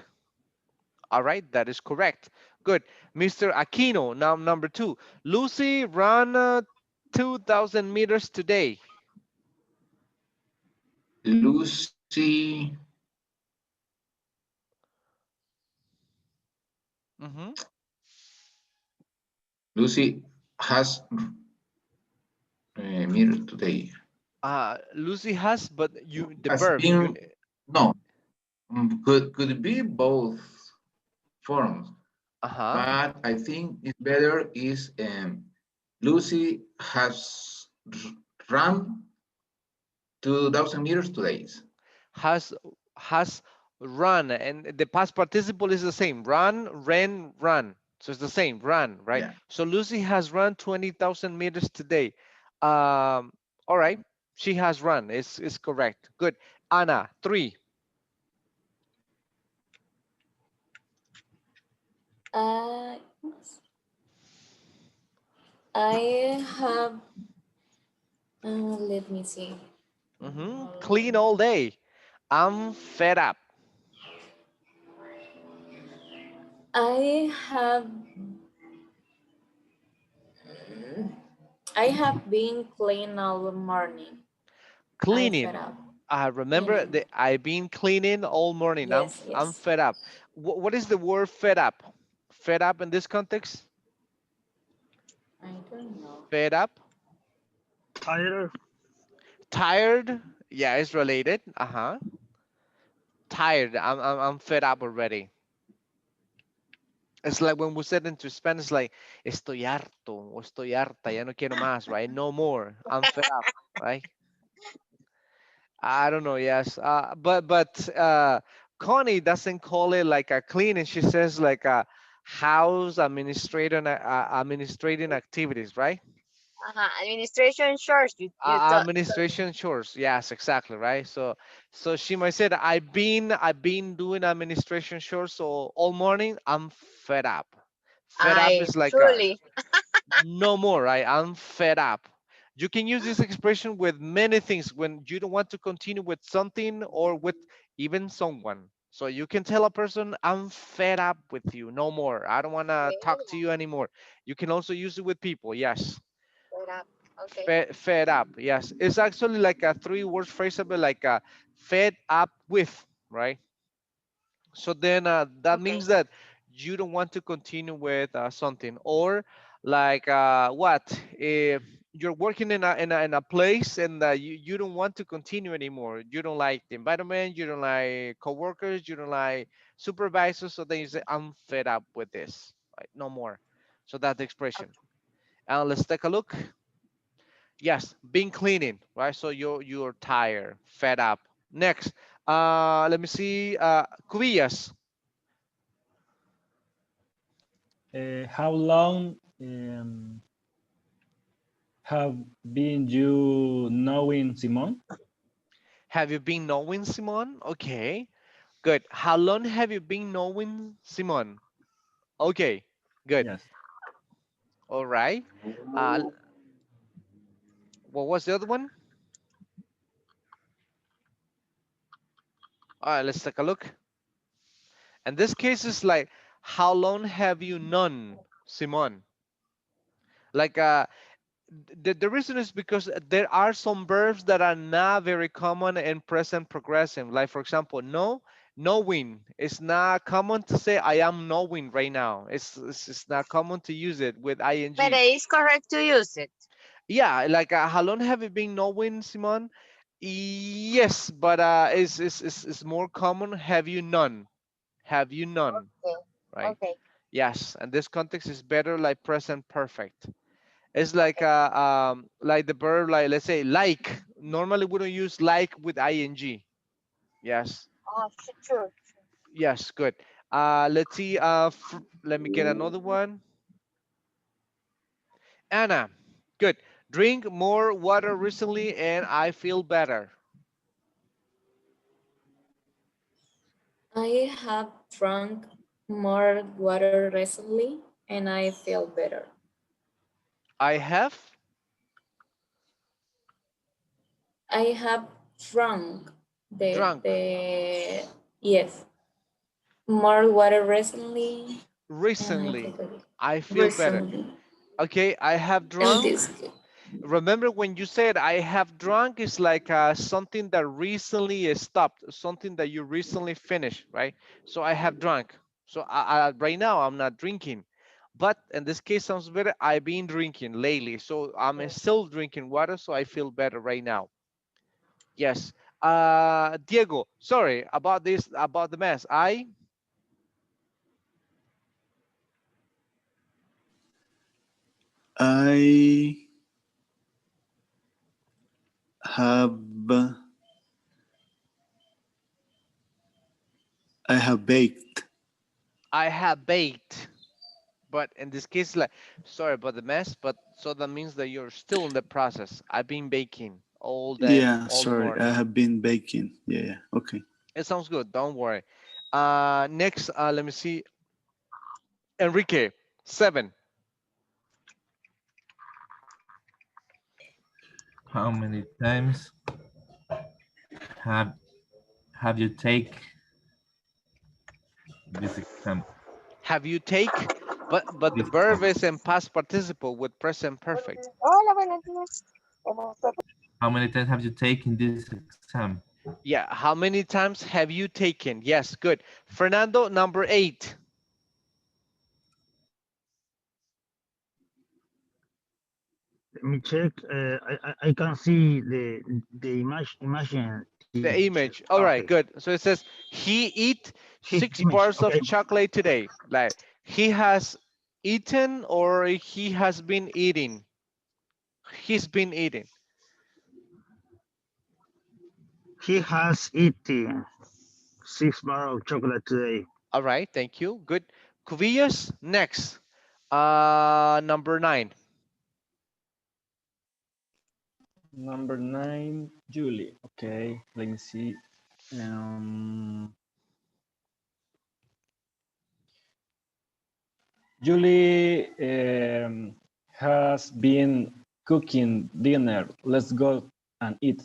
All right, that is correct. Good. Mr. Aquino, now number two. Lucy ran 2,000 meters today. Lucy, Hmm. Lucy has mirror today. Lucy has, but you the Has verb you. been, no, could be both forms, Uh-huh. but I think it's better is Lucy has run 2,000 meters today. has has run, and the past participle is the same. Run, ran, run. So it's the same. Run, right? Yeah. So Lucy has run 20,000 meters today. All right. She has run. It's correct. Good. Anna, three. Uh, I have, let me see. Clean all day. I'm fed up. I have, I have been clean all morning. I fed Cleaning. up. Remember Cleaning. that I've been cleaning all morning. Yes, I'm yes. fed up. What is the word fed up? Fed up in this context? I don't know. Fed up. Tired. Tired. Yeah, it's related. Uh-huh. Tired. I'm fed up already. It's like when we said into Spanish, like estoy harto or estoy harta. Ya no quiero más. Right? No more. I'm fed up. Right? I don't know. Yes. But Connie doesn't call it like a cleaning. She says like a house administrating activities. Right? Administration chores. You thought. Administration chores. Yes, exactly, right. So she might say that I've been doing administration chores so all morning. I'm fed up. Fed up I is like truly. no more, right? I'm fed up. You can use this expression with many things when you don't want to continue with something or with even someone. So you can tell a person, I'm fed up with you, no more. I don't want to talk to you anymore. You can also use it with people. Yes. Fed up. Okay. Fed up, yes. It's actually like a three-word phrase, but like a fed up with, right? So then that Okay. means that you don't want to continue with something, or like what if you're working in a place and you don't want to continue anymore. You don't like the environment, you don't like coworkers, you don't like supervisors. So then you say, I'm fed up with this, right? No more. So that's the expression. And let's take a look. Yes, being cleaning, right? So you're tired, fed up. Next, let me see. Cubillas. How long have been you knowing Simon? Have you been knowing Simon? Okay, good. How long have you been knowing Simon? Okay, good. Yes. All right. What was the other one? All right, let's take a look. And this case is like, how long have you known Simon? Like the reason is because there are some verbs that are not very common in present progressive. Like for example, knowing. It's not common to say I am knowing right now. It's not common to use it with But ing. it's correct to use it. Yeah, like how long have you been knowing Simon? Yes, but it's more common. Have you none? Have you none? Okay. Right? Okay. Yes, and this context is better like present perfect. It's Okay. like the verb, like let's say like. Normally we don't use like with ing. Yes. Oh, sure. Yes, good. Let's see. Let me get another one. Anna, good. Drink more water recently and I feel better. I have drunk more water recently and I feel better. I have I have drunk drunk the yes, more water recently and I feel recently. better. I feel better. Recently. Okay, I have And drunk. this Remember when you said I have drunk is like something that recently stopped, something that you recently finished, right? So I have drunk. So right now I'm not drinking. But in this case sounds better. I've been drinking lately. So I'm still drinking water, so I feel better right now. Yes. Diego, sorry about this, about the mess. I have I have baked. I have baked, but in this case, like, sorry about the mess, but so that means that you're still in the process. I've been baking all day, Yeah, all the sorry, I morning. have been baking. Yeah, yeah. Okay. It sounds good. Don't worry. Next, let me see. Enrique, 7. How many times have have you take this exam? Have you take? But the This verb exam. is in past participle with present perfect. Hola, buenos días. How many times have you taken this exam? Yeah. How many times have you taken? Yes. Good. Fernando, number 8. Let me check. I can see the imagine The teacher. image. All Okay. right. Good. So it says he eat He 6 image. bars Okay. of chocolate today. Like he has eaten or he has been eating. He's been eating. He has eaten 6 bars of chocolate today. All right. Thank you. Good. Cubillas, next. Number 9. Number 9, Julie. Okay, let me see. Um, Julie has been cooking dinner. Let's go and eat.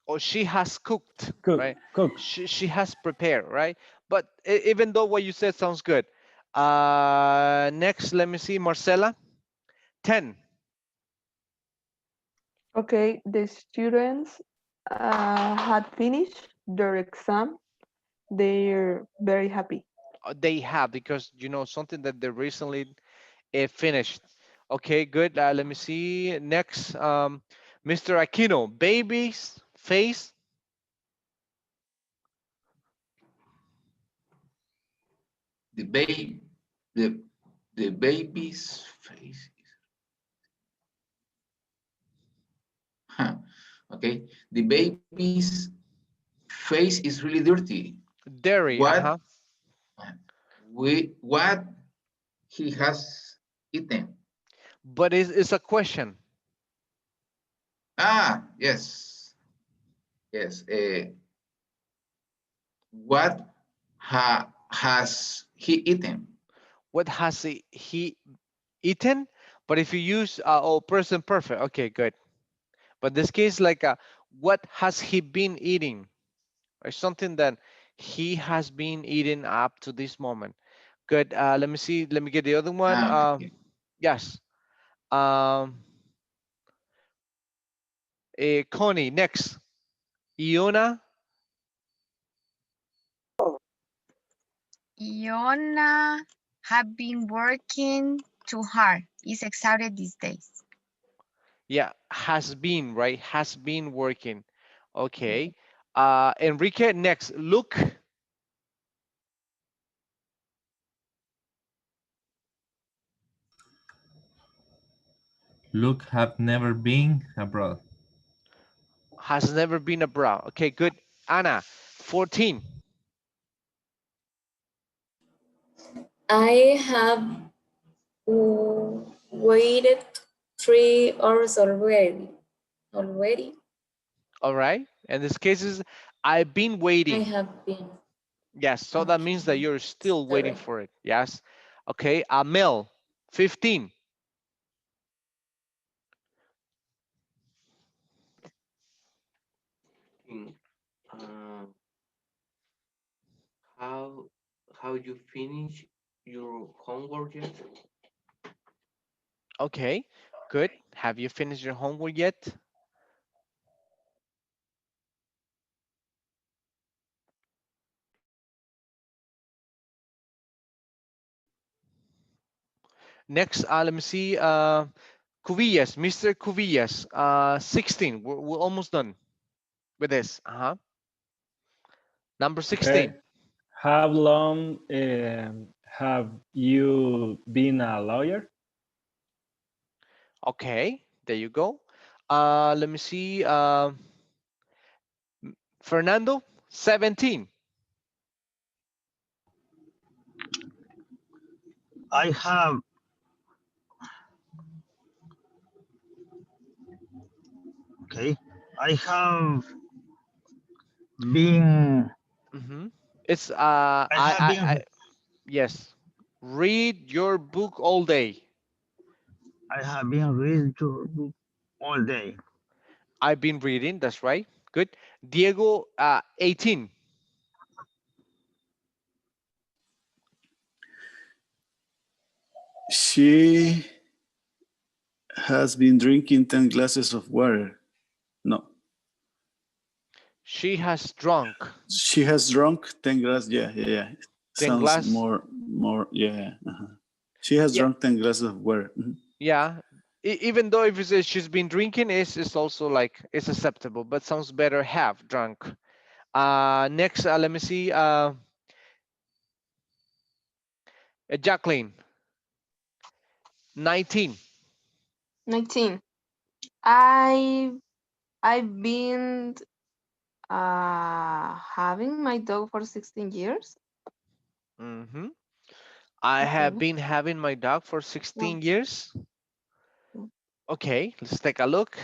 Or she has cooked, Cook, right? cook. She has prepared, right? But even though what you said sounds good. Next, let me see, Marcela. 10. Okay, the students had finished their exam. They're very happy. They have, because you know something that they recently finished. Okay, good. Let me see. Next, Mr. Aquino, baby's face. The baby, the the baby's face. Huh. Okay, the baby's face is really dirty. Dairy, What uh-huh. what he has eaten? But it's a question. Ah, yes, yes. What has he eaten? What has he eaten? But if you use present perfect, okay, good. But this case, like, what has he been eating? Or something that he has been eating up to this moment. Good. Let me see. Let me get the other one. Ah, okay. Yes. Um, Connie, next. Iona. Iona have been working too hard. Is excited these days. Yeah, has been, right? Has been working. Okay. Enrique, next. Look. Luke have never been abroad. Has never been abroad. Okay, good. Anna, 14. I have waited 3 hours already. Already, All right. And this case is, I've been I waiting. have been. Yes. So that means that Okay, you're still waiting sorry. for it. Yes. Okay. Mel, 15. In, uh, how how you finish your homework yet? Okay. Good. Have you finished your homework yet? Next, let me see. Cuvillas, Mr. Cuvillas, 16. We're almost done. with this. Number Okay. 16. How long have you been a lawyer? Okay, there you go. Let me see. Fernando, 17. I have okay. I have been Hmm. It's I have been yes. Read your book all day. I have been reading your book all day. I've been reading. That's right. Good. Diego, 18. She has been drinking 10 glasses of water. No, She has drunk she has drunk 10 glasses. Yeah, yeah, yeah. 10 Sounds glass. more, yeah. She has Yeah, drunk 10 glasses of water. Mhm. yeah. Even though if it says she's been drinking, it's also like it's acceptable, but sounds better have drunk. Next, let me see. Jacqueline, 19. 19. I I've been having my dog for 16 years. Hmm. I Okay. have been having my dog for Yeah. 16 years. Yeah. Okay, let's take a look.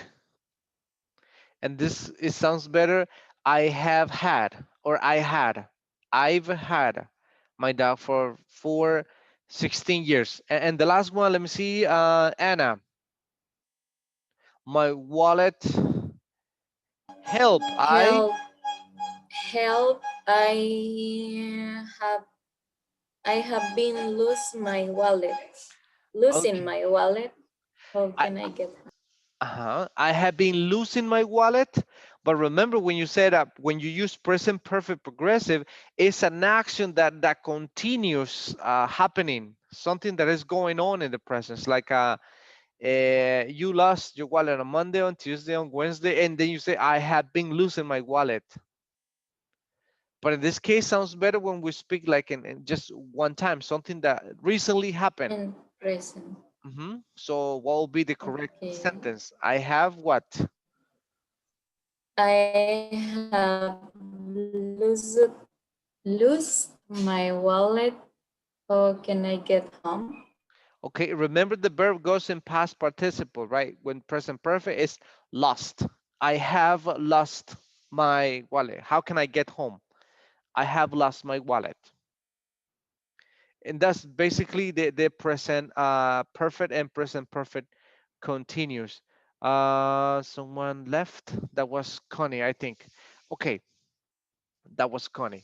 And this it sounds better. I have had, or I've had my dog for 16 years. And the last one, let me see, Anna, my wallet, help, Help, I have been losing okay. my wallet. How I, can I get home? I have been losing my wallet, but remember when you said when you use present perfect progressive, it's an action that continues happening, something that is going on in the present. It's like you lost your wallet on Monday, on Tuesday, on Wednesday, and then you say, I have been losing my wallet. But in this case, sounds better when we speak like in just one time, something that recently happened. And present. So what will be the correct Okay. sentence? I have what? I have lose my wallet. How can I get home? Okay, remember the verb goes in past participle, right? When present perfect is lost. I have lost my wallet. How can I get home? I have lost my wallet. And that's basically the present perfect and present perfect continues. Someone left. That was Connie, I think. Okay, that was Connie.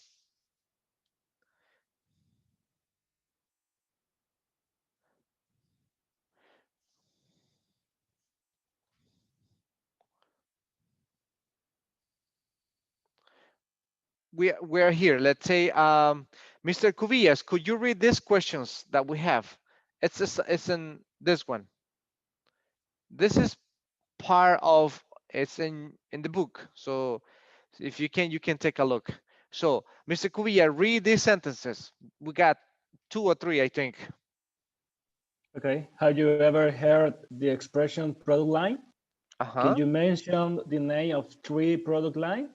We're here. Let's say, Mr. Cubillas, could you read these questions that we have? It's in this one. This is part of it's in the book. So if you can, you can take a look. So Mr. Cubilla, read these sentences. We got two or three, I think. Okay. Have you ever heard the expression product line? Can Uh-huh. you mention the name of three product line?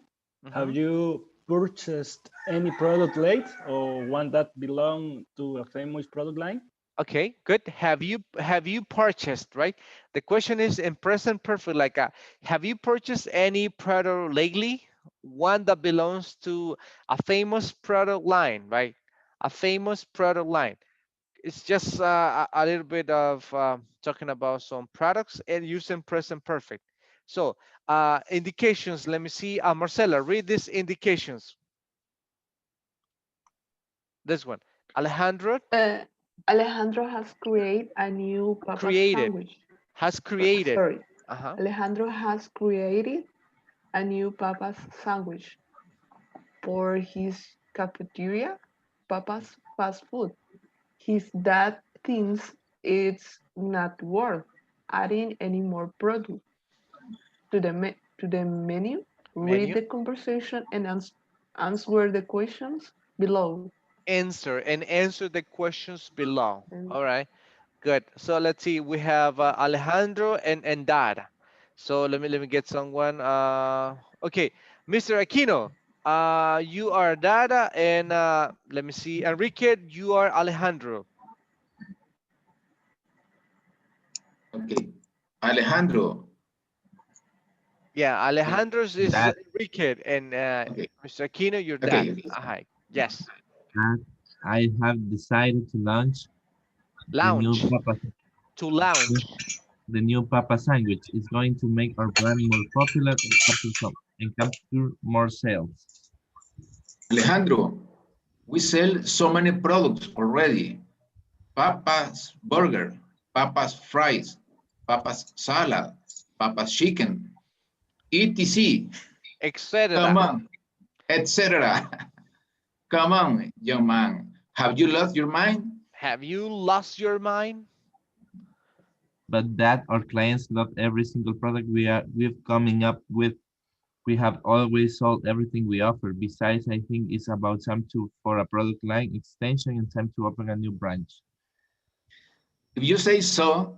Have Hmm. you purchased any product late or one that belong to a famous product line? Okay, good. Have you purchased, right? The question is in present perfect, like have you purchased any product lately? One that belongs to a famous product line, right? A famous product line. It's just a little bit of talking about some products and using present perfect. So indications, let me see. Marcela, read these indications. This one. Alejandro Uh, Alejandro has created a new Papa's created, sandwich. has created. Sorry. Uh-huh. Alejandro has created a new Papa's sandwich for his cafeteria, Papa's fast food. His dad thinks it's not worth adding any more product to the menu. Read Menu. the conversation and answer the questions below. Answer the questions below. And All right. Good. So let's see. We have Alejandro and Dad. So let me get someone. Okay, Mr. Aquino. You are Dada, and let me see, Enrique. You are Alejandro. Okay. Alejandro. Yeah, Alejandro's is That Enrique, and Okay. Mr. Aquino, you're Dad. Okay. Hi. Yes. that I have decided to launch the new Lounge. Papa To lounge. the new Papa sandwich is going to make our brand more popular and capture more sales. Alejandro, we sell so many products already. Papa's burger, Papa's fries, Papa's salad, Papa's chicken, etc. Come Etc. on, etc. Come on, young man. Have you lost your mind? Have you lost your mind? But that our clients love every single product we've coming up with. We have always sold everything we offer. Besides, I think it's about time to for a product line extension and time to open a new branch. If you say so,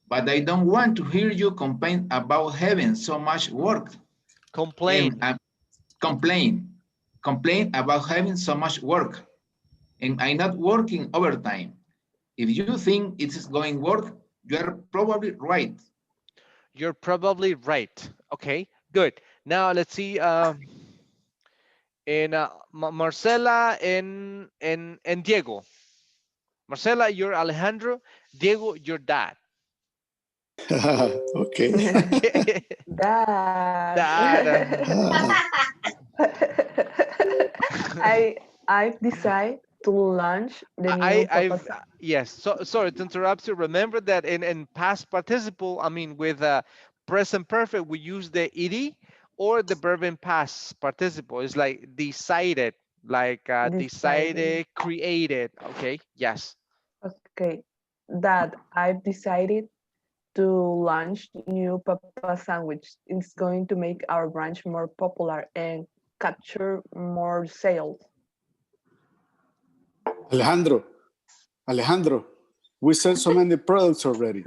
but I don't want to hear you complain about having so much work. And Complain. complain about having so much work. And I'm not working overtime. If you think it's going to work, you're probably right. You're probably right. Okay, good. Now let's see. In Marcela and Diego. Marcela, you're Alejandro. Diego, you're Dad. Okay. Okay. that Dad. I've decided to launch the new Papa I've yes. So sorry to interrupt you. Remember that in past participle, I mean with present perfect, we use the ed or the verb in past participle. It's like decided, like decided. decided, created. Okay. Yes. Okay, that I've decided to launch new Papa sandwich. It's going to make our branch more popular and capture more sales. Alejandro, Alejandro, we sell so many products already.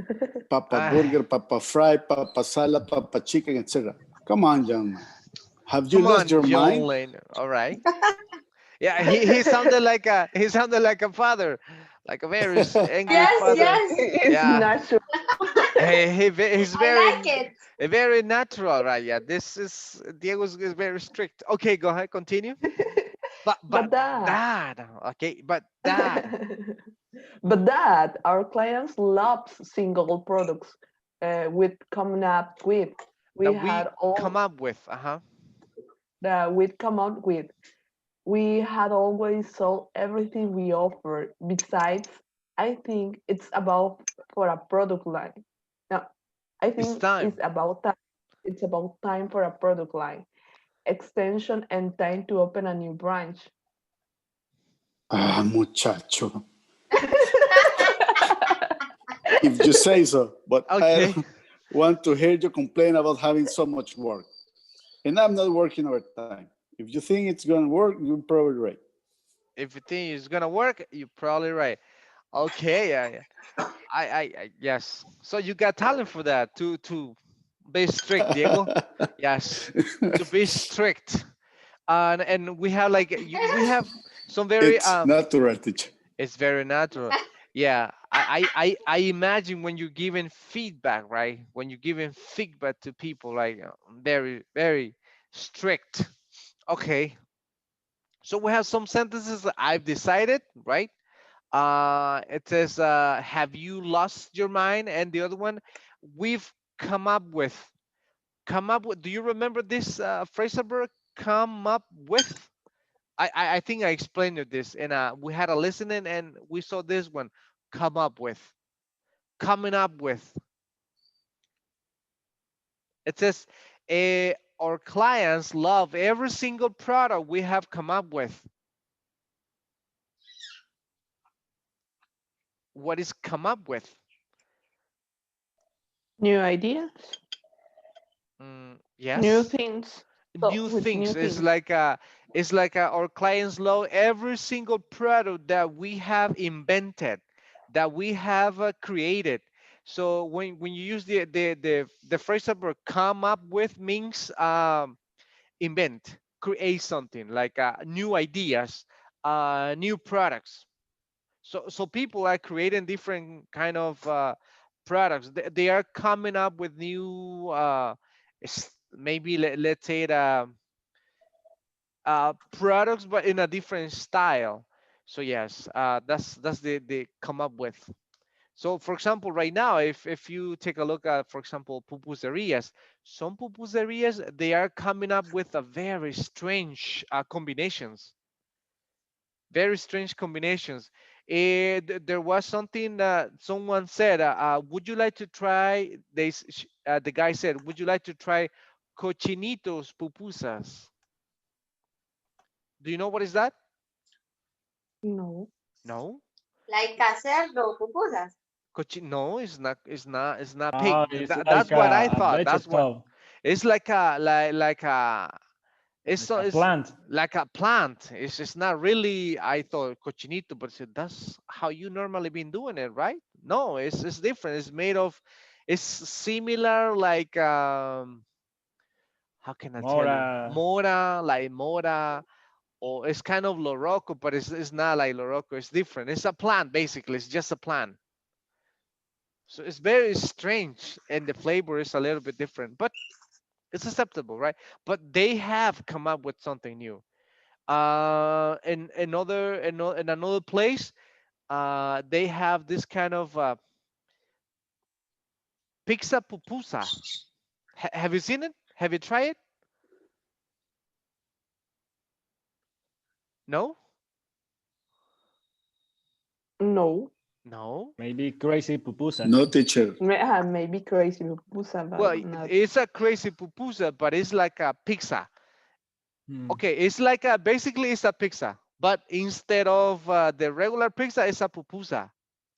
Papa Ah, burger, Papa fry, Papa salad, Papa chicken, etc. Come on, young man. Have you come lost on, your John mind? Lane. All right. Yeah, he sounded like a father, like a very angry Yes, father. yes. It's Yeah. natural. He's I very like it. very natural, right? Yeah, this is Diego's is very strict. Okay, go ahead, continue. But But that, dad, okay, but dad, but that, our clients love single products with coming up with. We that we had come all up with, that we come up with. We had always sold everything we offer. Besides, I think it's about for a product line. Now, I it's think time. it's about time. It's about time for a product line extension and time to open a new branch. Ah, muchacho. If you say so, but I Okay, don't want to hear you complain about having so much work. And I'm not working overtime. If you think it's going to work, you're probably right. if you think it's gonna work, you're probably right. Okay, yeah. Yes. So you got talent for that to be strict, Diego. Yes, to be strict. And we have like we have some very It's natural, teacher. it's very natural. Yeah, I imagine when you're giving feedback, right? When you're giving feedback to people, like very very strict. Okay, so we have some sentences that I've decided, right? It says, have you lost your mind? And the other one, we've come up with. Come up with. Do you remember this phrasal verb? Come up with. I think I explained it this, and we had a listening, and we saw this one. Come up with. Coming up with. It says, our clients love every single product we have come up with. What is come up with? New ideas, new Yes. things. So new with things. new It's things. like our clients love every single product that we have invented, that we have created. So when you use the phrase that we come up with means invent, create something like new ideas, new products. So people are creating different kind of products. They are coming up with new maybe let's say it, products, but in a different style. So yes, that's they come up with. So for example, right now, if you take a look at, for example, pupuserias, some pupuserias they are coming up with a very strange combinations, very strange combinations. There was something that someone said, would you like to try? The guy said, would you like to try cochinitos pupusas? Do you know what is that? No. No. Like hacerlo, pupusas. No, it's not Oh, pig. it's That's like what I a thought. That's what vegetable, it's like like a it's plant. like a plant. It's not really, I thought cochinito, but that's how you normally been doing it, right? No, it's different. It's made of, it's similar like how can I tell you? Mora. Mora, or it's kind of loroco, but it's not like loroco. It's different. It's a plant basically. It's just a plant. So it's very strange, and the flavor is a little bit different, but it's acceptable, right? But they have come up with something new. In another place, they have this kind of pizza pupusa. Have you seen it? Have you tried it? No, No. no. Maybe crazy pupusa. No, teacher. Maybe crazy pupusa, Well, but not. it's a crazy pupusa, but it's like a pizza. Hmm. Okay, it's like a basically it's a pizza, but instead of the regular pizza, it's a pupusa,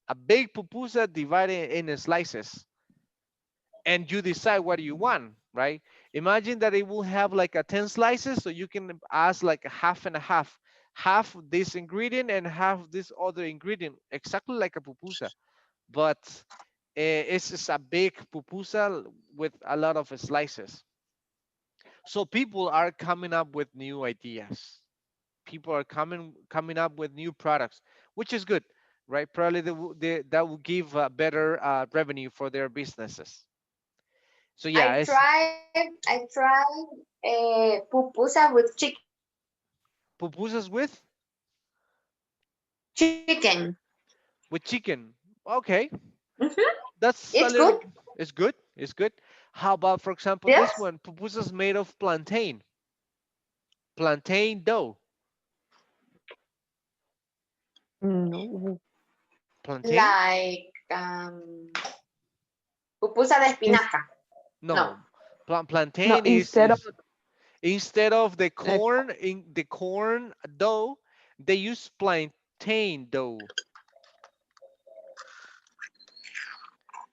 a big pupusa divided in slices, and you decide what you want, right? Imagine that it will have like a 10 slices, so you can ask like a half and a half, half this ingredient and half this other ingredient, exactly like a pupusa, but it's just a big pupusa with a lot of slices. So people are coming up with new ideas. People are coming up with new products, which is good, right? Probably that will give better revenue for their businesses. So yeah, it's I tried pupusa with chicken. pupusas Chicken. with chicken. Okay, Hmm. that's a It's little. good. It's good. It's good. How about, for example, this Yes. one? Pupusas made of plantain dough. No. Plantain? Like pupusa de In, espinaca. No. No. no, Plantain instead of is instead of the uh, corn in the corn dough, they use plantain dough.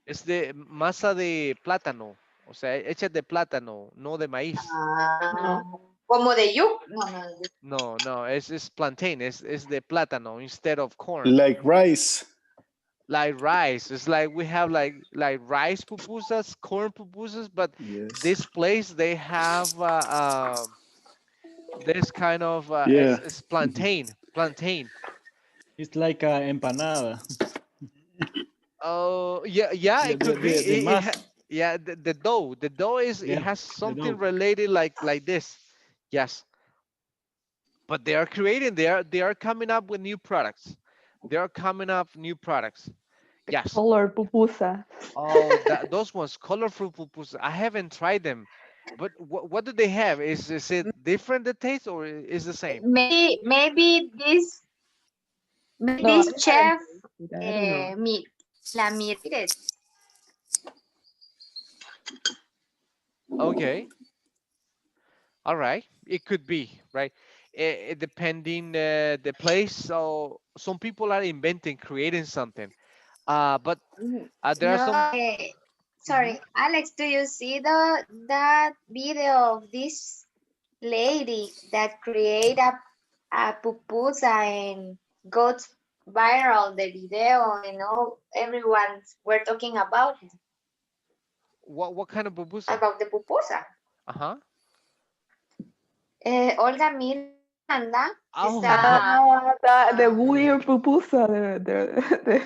Es de masa de plátano, o sea, hecha de plátano, no de maíz. Ah, no. como de yuca. No, no. No, no, es plantain, es de plátano instead of corn. Like rice. Like rice, it's like we have like rice pupusas, corn pupusas, but Yes. this place they have this kind of Yeah. it's plantain. It's like a empanada. Oh, yeah, yeah, The it the could be. the, the mass. Yeah, the dough is it Yeah, has the something dough. related like this. Yes, but they are creating. They are coming up with new products. They are coming up new products. Yes. Color pupusa. Oh, those ones, colorful pupusas. I haven't tried them, but what do they have? Is it different the taste or is the same? Maybe No, I this haven't chef tasted it. I don't know. la mirated. Okay, all right. It could be right. Depending the place. So some people are inventing, creating something. But there are No, some. Mhm. sorry, Alex. Do you see that video of this? lady that create a pupusa and got viral the video and all everyone were talking about it, What kind of pupusa? about the pupusa. Uh-huh. Olga Miranda is Oh, The weird pupusa.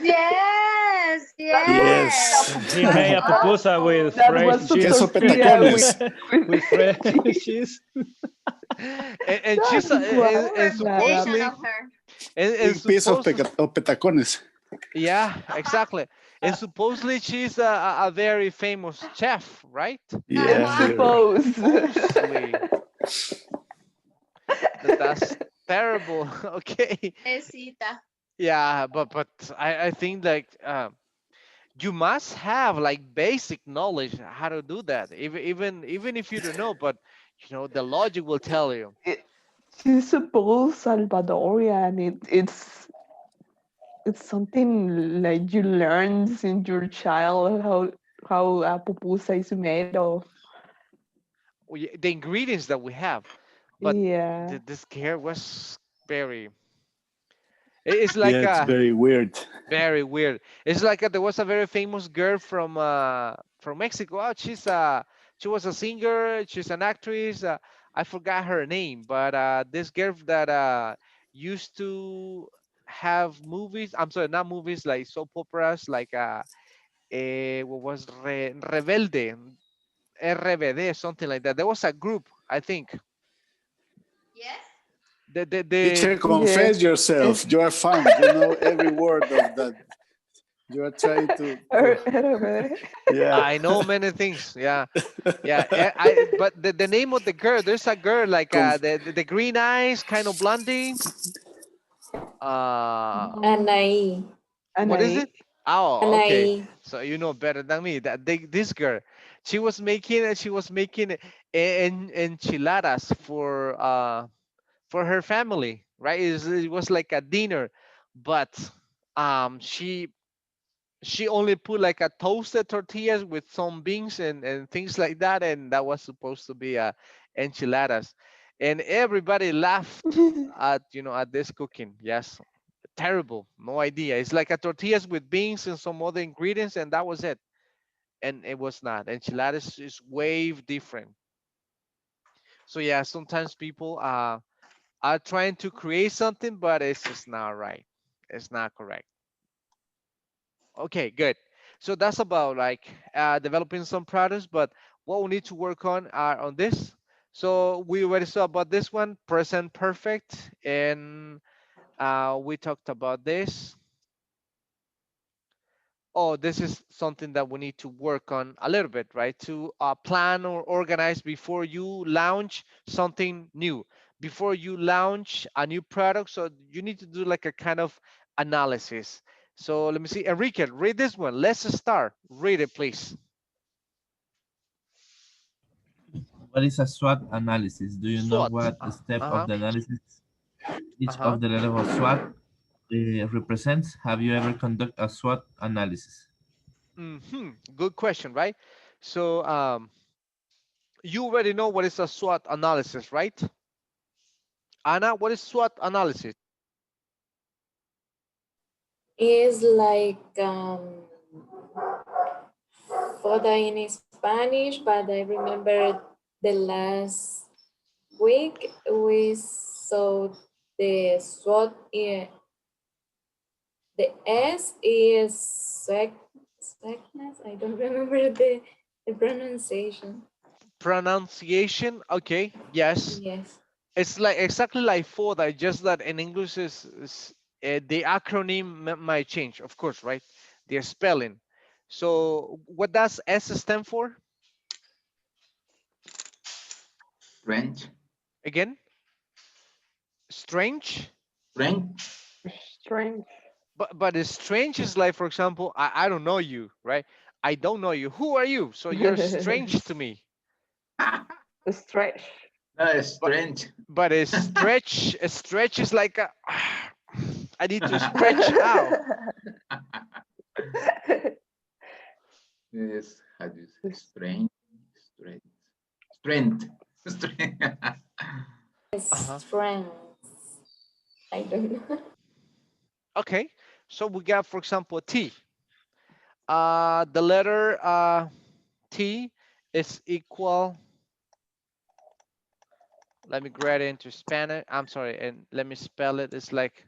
yes, That was yes. Yes. a He made a pupusa. pupusa with That fresh was a cheese. Queso tortilla petacones. With fresh cheese. cheese. and That she's was and Reputation supposedly of her. and Big piece of supposedly petacones. yeah, exactly. And supposedly she's a very famous chef, right? Yeah, Uh-huh. you're right. Suppose. Supposedly. That's terrible. Okay. Pobrecita. Yeah, but I think like you must have like basic knowledge how to do that. Even if you don't know, but the logic will tell you. It- She's supposed Salvadorian. It's something like you learn since your child how a pupusa is made of. The ingredients that we have, but Yeah. this care was very. It's Yeah, like it's very weird. very weird. It's like there was a very famous girl from Mexico. Oh, she was a singer. She's an actress. I forgot her name, but this girl that used to have movies. I'm sorry, not movies like soap operas, like what was Rebelde, RBD, something like that. There was a group, I think. Yes. The Teacher, Yes. confess yourself. You are found. You know every word of that. You are trying to yeah. I know many things. Yeah, yeah. But the name of the girl, there's a girl like Conf- the green eyes, kind of blondie. Anaí. What is it? Anaí. Oh, okay. Anaí. So you know better than me. This girl, she was making enchiladas for her family, right? It was like a dinner, but she only put like a toasted tortillas with some beans and things like that, and that was supposed to be enchiladas, and everybody laughed at this cooking. Yes, terrible, no idea. It's like a tortillas with beans and some other ingredients, and that was it. And it was not. Enchiladas is way different. So yeah, sometimes people are trying to create something, but it's just not right. It's not correct. Okay, good. So that's about like developing some products, but what we need to work on are on this. So we already saw about this one, present perfect, and we talked about this. Oh, this is something that we need to work on a little bit, right? To plan or organize before you launch something new, before you launch a new product. So you need to do like a kind of analysis. So let me see. Enrique, read this one. Let's start. Read it, please. What is a SWOT analysis? Do you know SWOT. what step of Uh-huh. the analysis each Uh-huh. of the level of SWOT represents? Have you ever conducted a SWOT analysis? Good question, right? So you already know what is a SWOT analysis, right? Anna, what is SWOT analysis? Is like foda in Spanish, but I remember the last week we saw the SWOT. The S is sickness. I don't remember the pronunciation. Pronunciation. Okay. Yes. Yes. It's like exactly like FODA, just that in English the acronym might change, of course, right? The spelling. So what does S stand for? French, Again, strange. French, Strange. But strange is like, for example, I don't know you, right? I don't know you. Who are you? So you're strange to me. Stretch. no, it's But strange. but a stretch is like I need to stretch out. Yes, how do you say strange, strength, strength, strength. Uh-huh. Strength. I don't know. Okay. So we got, for example, T. The letter T is equal. Let me grade it into Spanish. I'm sorry, and let me spell it. It's like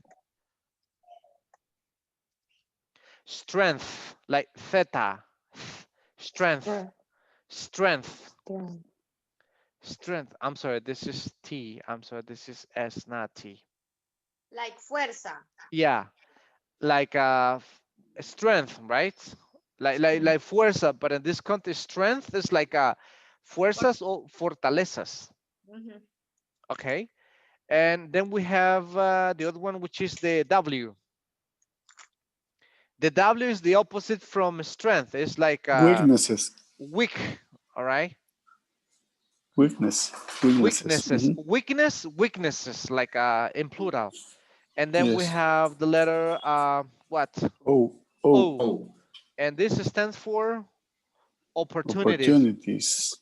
strength, like theta. Strength, Strength. strength, Strength. strength. I'm sorry, this is T. I'm sorry, this is S, not T. Like fuerza. Yeah, like strength, right? Like fuerza, but in this context, strength is like fuerzas or fortalezas. Mhm. Okay, and then we have the other one, which is the W. The W is the opposite from strength. It's like Weaknesses. weak. All right. Weakness. Weaknesses. Weaknesses. Weakness. Weaknesses. Like in plural. And then we Yes. have the letter what? Oh, oh, O. Oh, And this stands for opportunities. opportunities.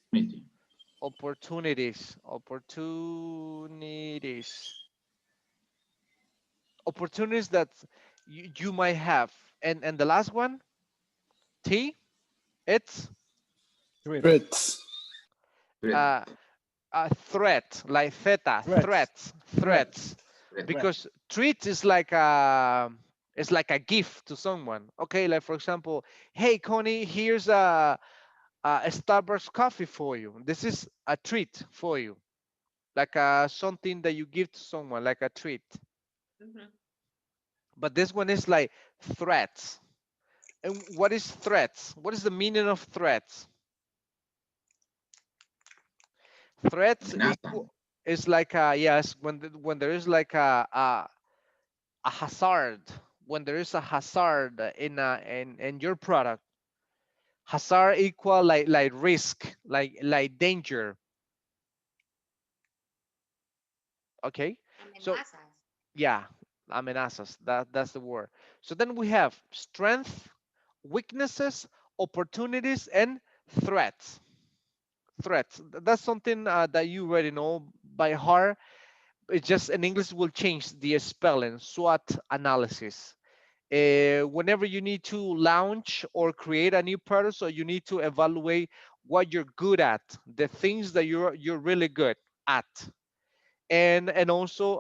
Opportunities. Opportunities. Opportunities that you might have. And the last one, T. It's Threat. Threats. threat, uh, a threat, like theta, Threats. threats, Threat. threats, threat. Threat. because treat is like a gift to someone. Okay, like for example, hey Connie, here's a Starbucks coffee for you. This is a treat for you, like something that you give to someone, like a treat. Mhm. But this one is like threats. And what is threats? What is the meaning of threats? Threats Amenaza. equal is like yes, when there is like a hazard, when there is a hazard in your product. Hazard equal like risk, like danger. Okay, so Amenazas. yeah, amenazas, that's the word. So then we have strength, weaknesses, opportunities, and threats. Threats, that's something that you already know by heart. It's just in English will change the spelling. SWOT analysis. Whenever you need to launch or create a new product, so you need to evaluate what you're good at, the things that you're really good at, and also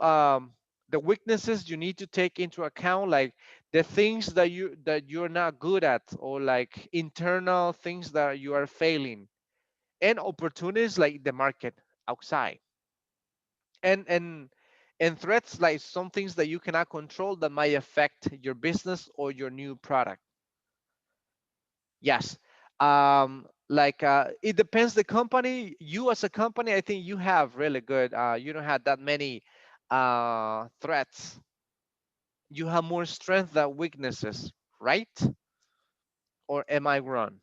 the weaknesses you need to take into account, like the things that you're not good at, or like internal things that you are failing, and opportunities like the market outside, and threats like some things that you cannot control that might affect your business or your new product. Yes. Like it depends the company. You as a company, I think you have really good. You don't have that many threats. You have more strength than weaknesses, right? Or am I wrong?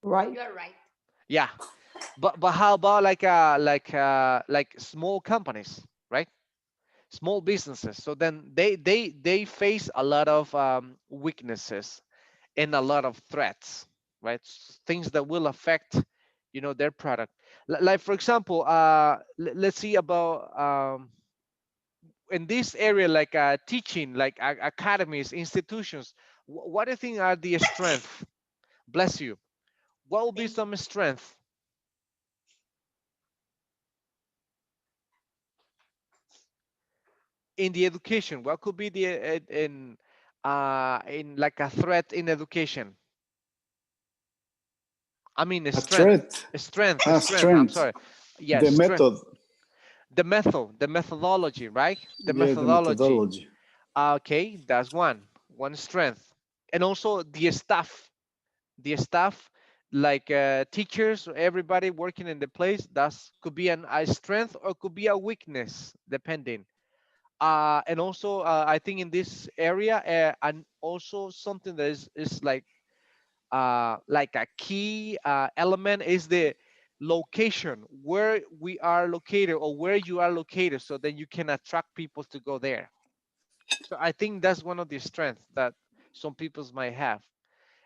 Right. You are right. Yeah. But how about like small companies, right? Small businesses. So then they face a lot of weaknesses and a lot of threats, right? Things that will affect, their product. Like for example, let's see about in this area, like teaching, like academies, institutions. What do you think are the strength? Bless you. What will be Thank you. some strength in the education? What could be the in like a threat in education? I mean, A strength, threat. strength. I'm Strength. sorry. Yes, The strength. method. The methodology, right? The Yeah, the methodology. methodology. Okay, that's one strength. And also the staff, like teachers, everybody working in the place, that's could be a strength or could be a weakness, depending. And also, I think in this area, and also something that is like a key element is the location where we are located or where you are located, so then you can attract people to go there. So I think that's one of the strengths that some peoples might have.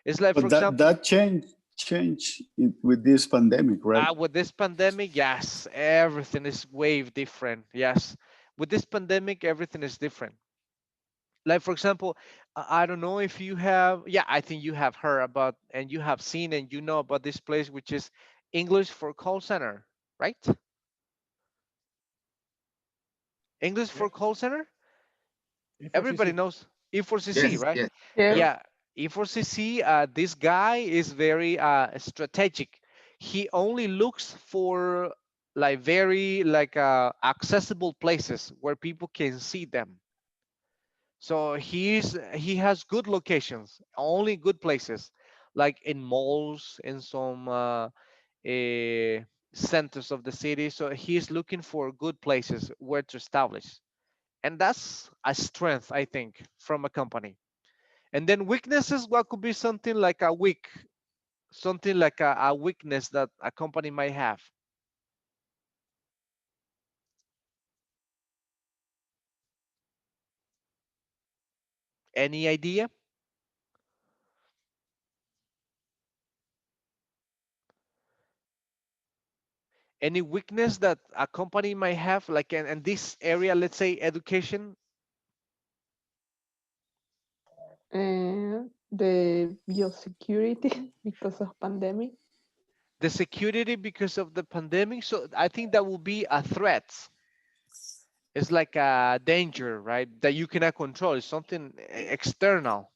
It's like, for But that example, that change changed with this pandemic, right? With this pandemic, yes, everything is way different. Yes, with this pandemic, everything is different. Like for example, I don't know if you have, yeah, I think you have heard about and you have seen and you know about this place, which is English for call center, right? English Yeah. for call center. Everybody E4CC. knows E4CC, Yes, right? yes, Yes. yes. Yeah, E4CC. This guy is very strategic. He only looks for like very like accessible places where people can see them. So he has good locations, only good places, like in malls, in some centers of the city. So he's looking for good places where to establish, and that's a strength, I think, from a company. And then weaknesses, what could be something like a weakness that a company might have. Any idea? Any weakness that a company might have, like in this area, let's say education, The biosecurity because of pandemic. the security because of the pandemic. So I think that will be a threat. It's like a danger, right? That you cannot control. It's something external.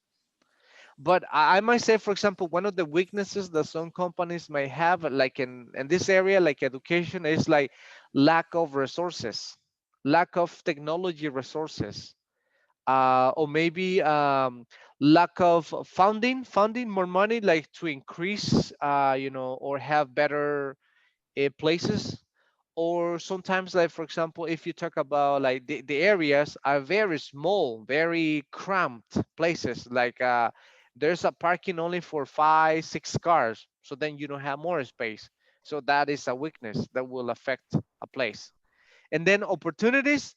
But I might say, for example, one of the weaknesses that some companies might have, like in this area, like education, is like lack of resources, lack of technology resources, or maybe lack of funding more money, like to increase, or have better places. Or sometimes, like for example, if you talk about like the areas are very small, very cramped places, like there's a parking only for 5 6 cars, so then you don't have more space. So that is a weakness that will affect a place. And then opportunities,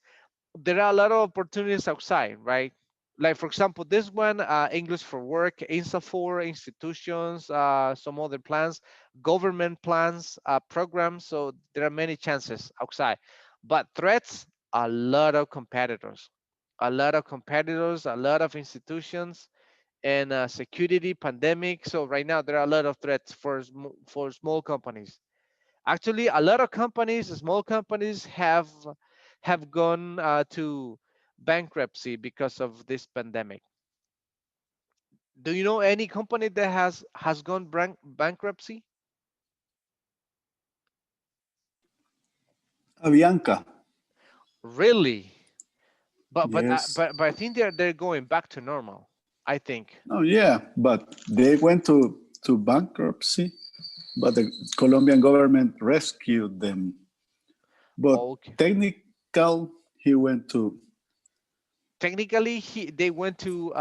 there are a lot of opportunities outside, right? Like for example, this one, English for work, INSA for institutions, some other plans, government plans, programs. So there are many chances outside, but threats, a lot of competitors, a lot of competitors, a lot of institutions, and security, pandemic. So right now there are a lot of threats for for small companies. Actually, a lot of companies, small companies, have gone to bankruptcy because of this pandemic. Do you know any company that has gone bankruptcy? Avianca, Really? yes. But I think they're going back to normal. I think. Oh yeah, but they went to bankruptcy, but the Colombian government rescued them. But Okay. technical, he went to, Technically, they went to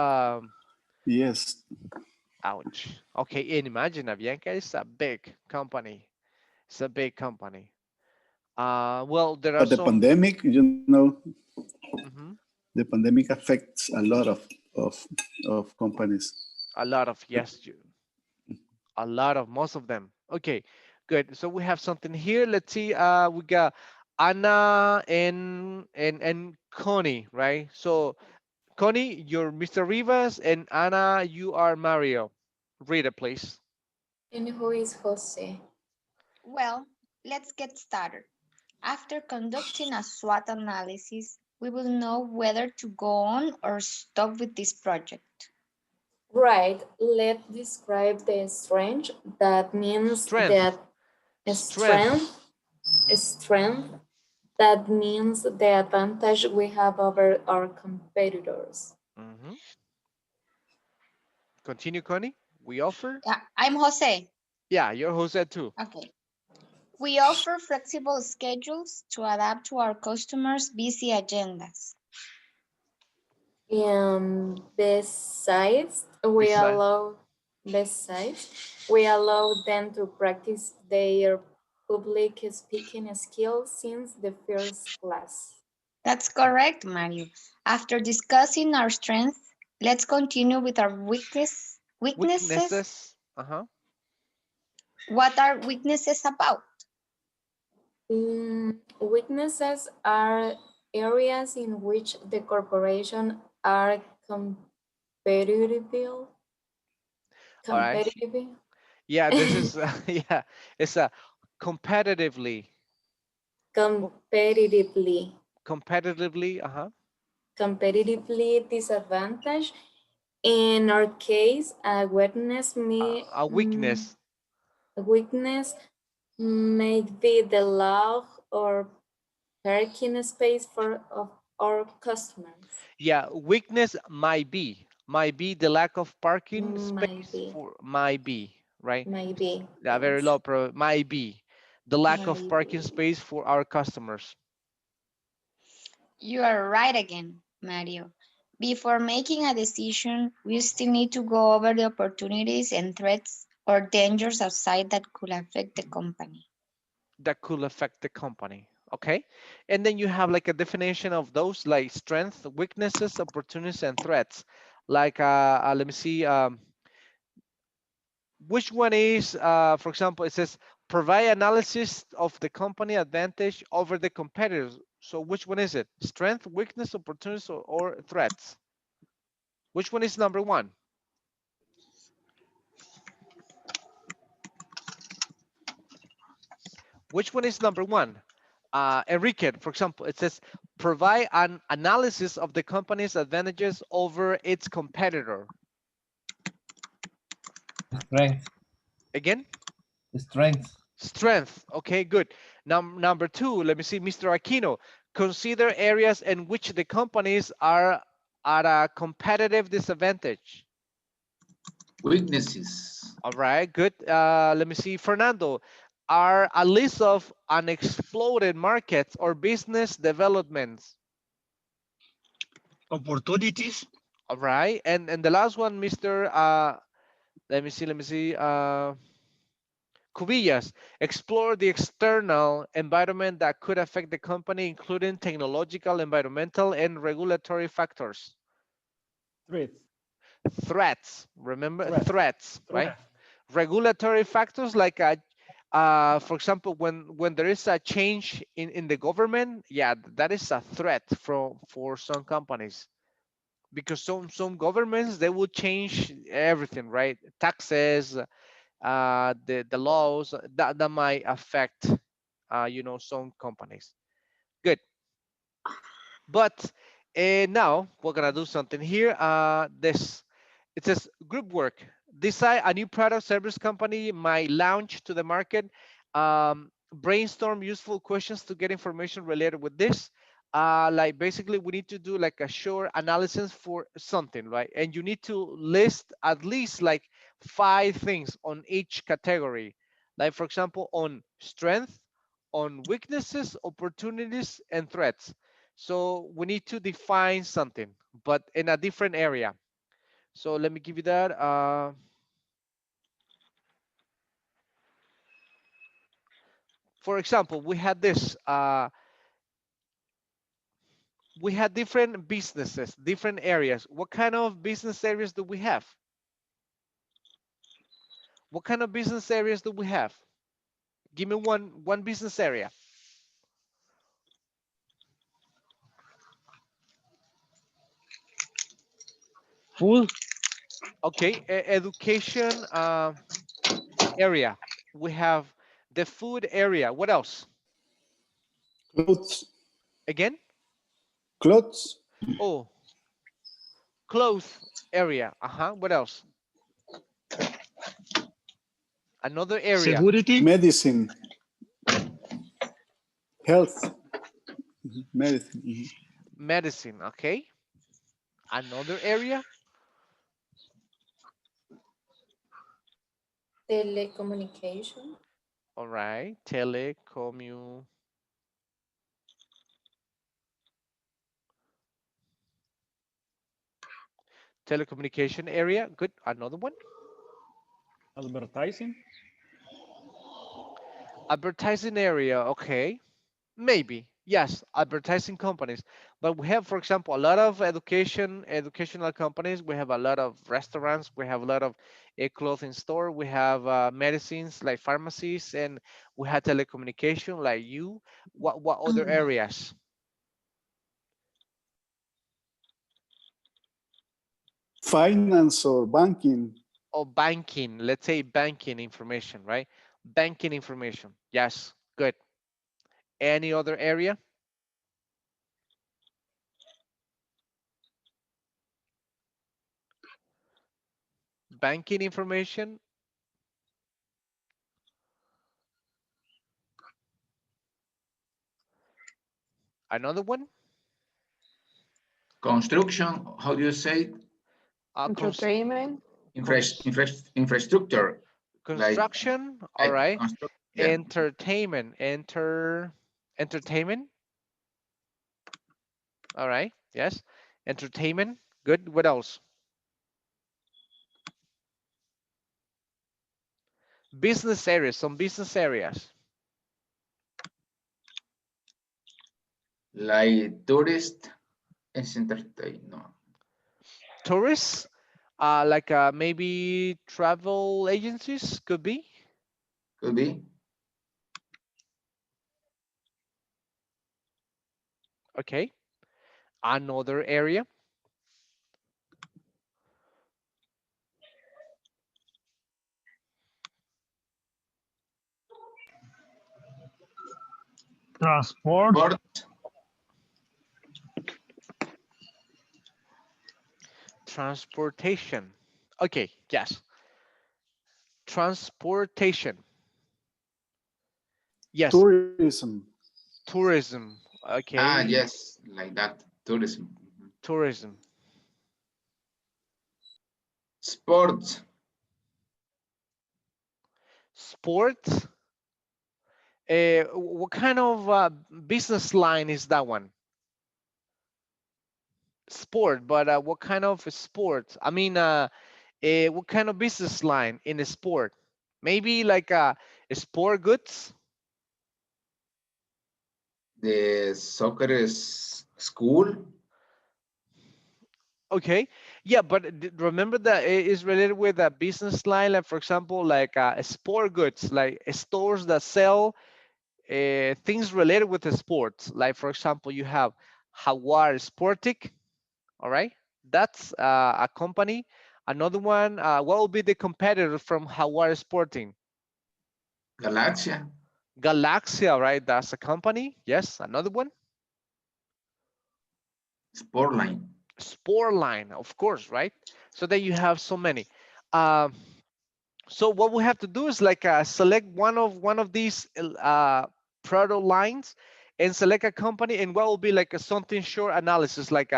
yes. ouch. Okay, and imagine Avianca is a big company. It's a big company. Well, there are But the some. pandemic, Mhm. the pandemic affects a lot of of companies. A lot of, yes, a lot of, most of them. Okay, good. So we have something here. Let's see. We got Anna and Connie, right? So Connie, you're Mr. Rivas, and Anna, you are Mario. Read it, please. And who is Jose? Well, let's get started. After conducting a SWOT analysis, we will know whether to go on or stop with this project. Right, let's describe the strength. That means Strength. that strength, Strength. Hmm. strength, that means the advantage we have over our competitors. Hmm. Continue, Connie. We offer. Yeah, I'm Jose. Yeah, you're Jose too. Okay. We offer flexible schedules to adapt to our customers' busy agendas. Besides, Besides. we allow them to practice their public speaking skills since the first class. That's correct, Mario. After discussing our strengths, let's continue with our weaknesses. Weaknesses. Uh-huh. What are weaknesses about? Weaknesses are areas in which the corporation are competitive, All right. competitive, Yeah, this is yeah, it's a competitively, competitively, competitively, uh-huh. competitively disadvantaged. In our case, A weakness. a weakness may be the lack or parking space for of our customers. Yeah, weakness might be the lack of parking space Maybe, for might be, right? maybe, Yeah, very yes, low pro might be the lack of parking maybe. space for our customers. You are right again, Mario. Before making a decision, we still need to go over the opportunities and threats or dangers outside that could affect the company. That could affect the company. Okay. And then you have like a definition of those like strength, weaknesses, opportunities, and threats. Like, let me see, which one is, for example, it says provide analysis of the company advantage over the competitors. So which one is it? Strength, weakness, opportunities, or threats? Which one is number one? Which one is number one? Enrique, for example, it says provide an analysis of the company's advantages over its competitor. Strength. Again, Strength. strength. Okay, good. Number two, let me see, Mr. Aquino. Consider areas in which the companies are at a competitive disadvantage. Weaknesses. All right, good. Let me see, Fernando. Are a list of unexploded markets or business developments. Opportunities. All right, and the last one, Mr. Let me see. Cubillas, explore the external environment that could affect the company, including technological, environmental, and regulatory factors. Threats. Threats, remember Threat. threats, right? Threat. Regulatory factors like, for example, when there is a change in the government, yeah, that is a threat for some companies because some governments they will change everything, right? Taxes, the laws that might affect some companies. Good. But now we're gonna do something here. This it says group work. Decide a new product service company might launch to the market. Brainstorm useful questions to get information related with this. Like basically we need to do like a short analysis for something, right? And you need to list at least like 5 things on each category. Like for example, on strength, on weaknesses, opportunities, and threats. So we need to define something, but in a different area. So let me give you that. For example, we had this. We had different businesses, different areas. What kind of business areas do we have? What kind of business areas do we have? Give me one business area. Food. Okay, education area. We have the food area. What else? Clothes. Again? Clothes. Oh, clothes area. Uh-huh. What else? Another area. Security. Medicine. Health. Medicine. Medicine. Okay. Another area. Telecommunication. All right. Telecommunication area. Good. Another one. Advertising. Advertising area. Okay. Maybe. Yes. Advertising companies. But we have, for example, a lot of educational companies. We have a lot of restaurants. We have a lot of a clothing store. We have medicines like pharmacies, and we have telecommunication like you. What other areas? Finance or banking. Oh, banking. Let's say banking information, right? Banking information. Yes, good. Any other area? Banking information. Another one? Construction, how do you say? Cons Entertainment. cons Infrastructure, like construction. All right. construct, yeah. Entertainment. Entertainment. All right. Yes. Entertainment. Good. What else? Business areas. Some business areas. Like tourist is entertain, no, Tourists. Like maybe travel agencies could be. could be Okay. Another area. Transport. port, Transportation. Okay. Yes. Transportation. Yes. Tourism. Tourism. Okay. yes, like that, tourism. Mhm. Tourism. Sports, Sports. What kind of business line is that one? Sport, but what kind of sport? I mean, what kind of business line in a sport? Maybe like sport goods. the soccer is school, Okay, yeah, but remember that it is related with a business line, like for example, like sport goods, like stores that sell things related with the sports. Like for example, you have Jaguar Sportic. All right, that's a company. Another one, what will be the competitor from Jaguar Sporting? Galaxia, Galaxia, right? That's a company. Yes, another one. sport line. Sportline, of course, right? So then you have so many. Um, so what we have to do is like select one of these product lines and select a company, and what will be like a something short analysis, like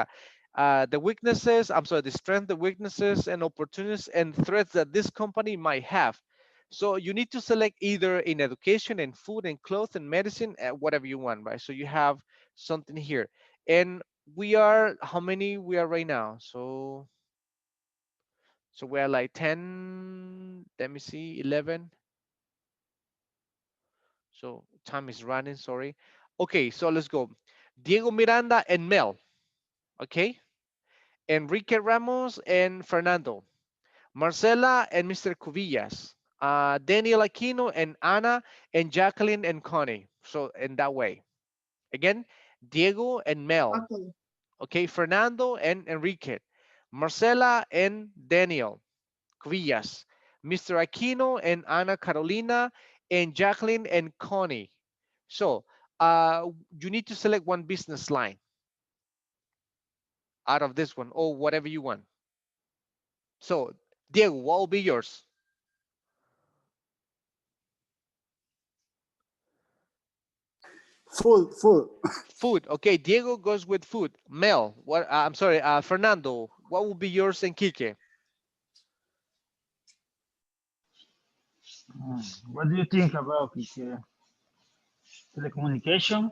the weaknesses, I'm sorry, the strength, the weaknesses and opportunities and threats that this company might have. So you need to select either in education and food and clothes and medicine, whatever you want, right? So you have something here. And we are, how many we are right now? So we're like 10, let me see, 11. So time is running, sorry. Okay, so let's go. Diego Miranda and Mel, okay? Enrique Ramos and Fernando. Marcela and Mr. Cubillas. Daniel Aquino and Ana and Jacqueline and Connie. So in that way. Again, Diego and Mel. Okay. Okay, Fernando and Enrique. Marcela and Daniel. Cubillas, Mr. Aquino and Ana Carolina, and Jacqueline and Connie. So you need to select one business line out of this one or whatever you want. So Diego, what will be yours? Food. Food. Okay, Diego goes with food. Mel, what? I'm sorry, Fernando, what will be yours and Kike? What do you think about it? Telecommunication?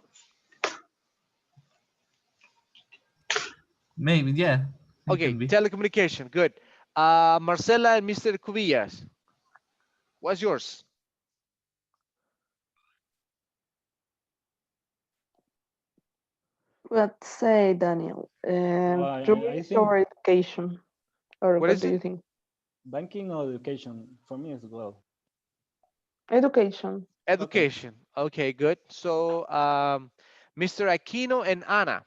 Maybe, yeah, it Okay, can be. telecommunication. Good. Marcela and Mr. Cubillas, what's yours? What say, Daniel? I Tourist think or education? Or What what is do it? you think? banking or education for me as well. Education. Okay. Education. Okay, good. So, Mr. Aquino and Anna.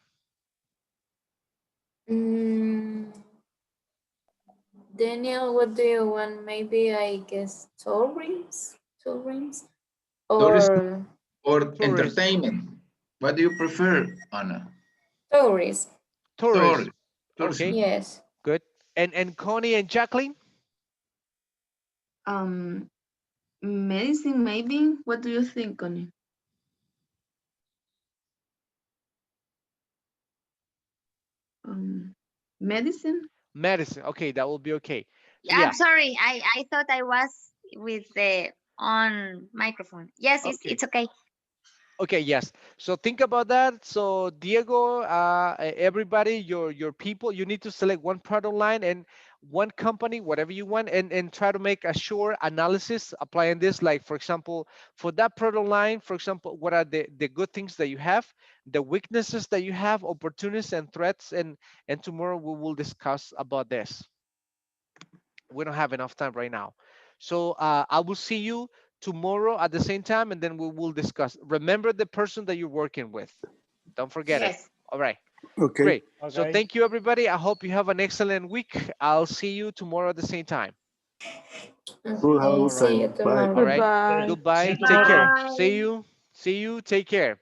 Mm, Daniel, what do you want? Maybe I guess tourists, Tourism or or Tourism. entertainment? What do you prefer, Anna? tourists. Tourism. Tourism. Okay, Tourism. Yes. good. And Connie and Jacqueline? Um, Medicine, maybe. What do you think, Connie? Medicine. Medicine. Okay, that will be okay. So I'm yeah. sorry. I thought I was with the on microphone. Yes, Okay. it's okay. Okay, yes. So think about that. So Diego, everybody, your people, you need to select one product line and one company, whatever you want, and try to make a short analysis applying this. Like for example, for that product line, for example, what are the good things that you have, the weaknesses that you have, opportunities and threats, and tomorrow we will discuss about this. We don't have enough time right now. So I will see you tomorrow at the same time, and then we will discuss. Remember the person that you're working with. Don't forget it. Yes. All right. Okay. Great. So Okay. thank you, everybody. I hope you have an excellent week. I'll see you tomorrow at the same time. Cool. Have a Okay. good See time. you Bye. All tomorrow. right. Goodbye. See Goodbye. you Take tomorrow. care. Bye. See you. See you. Take care.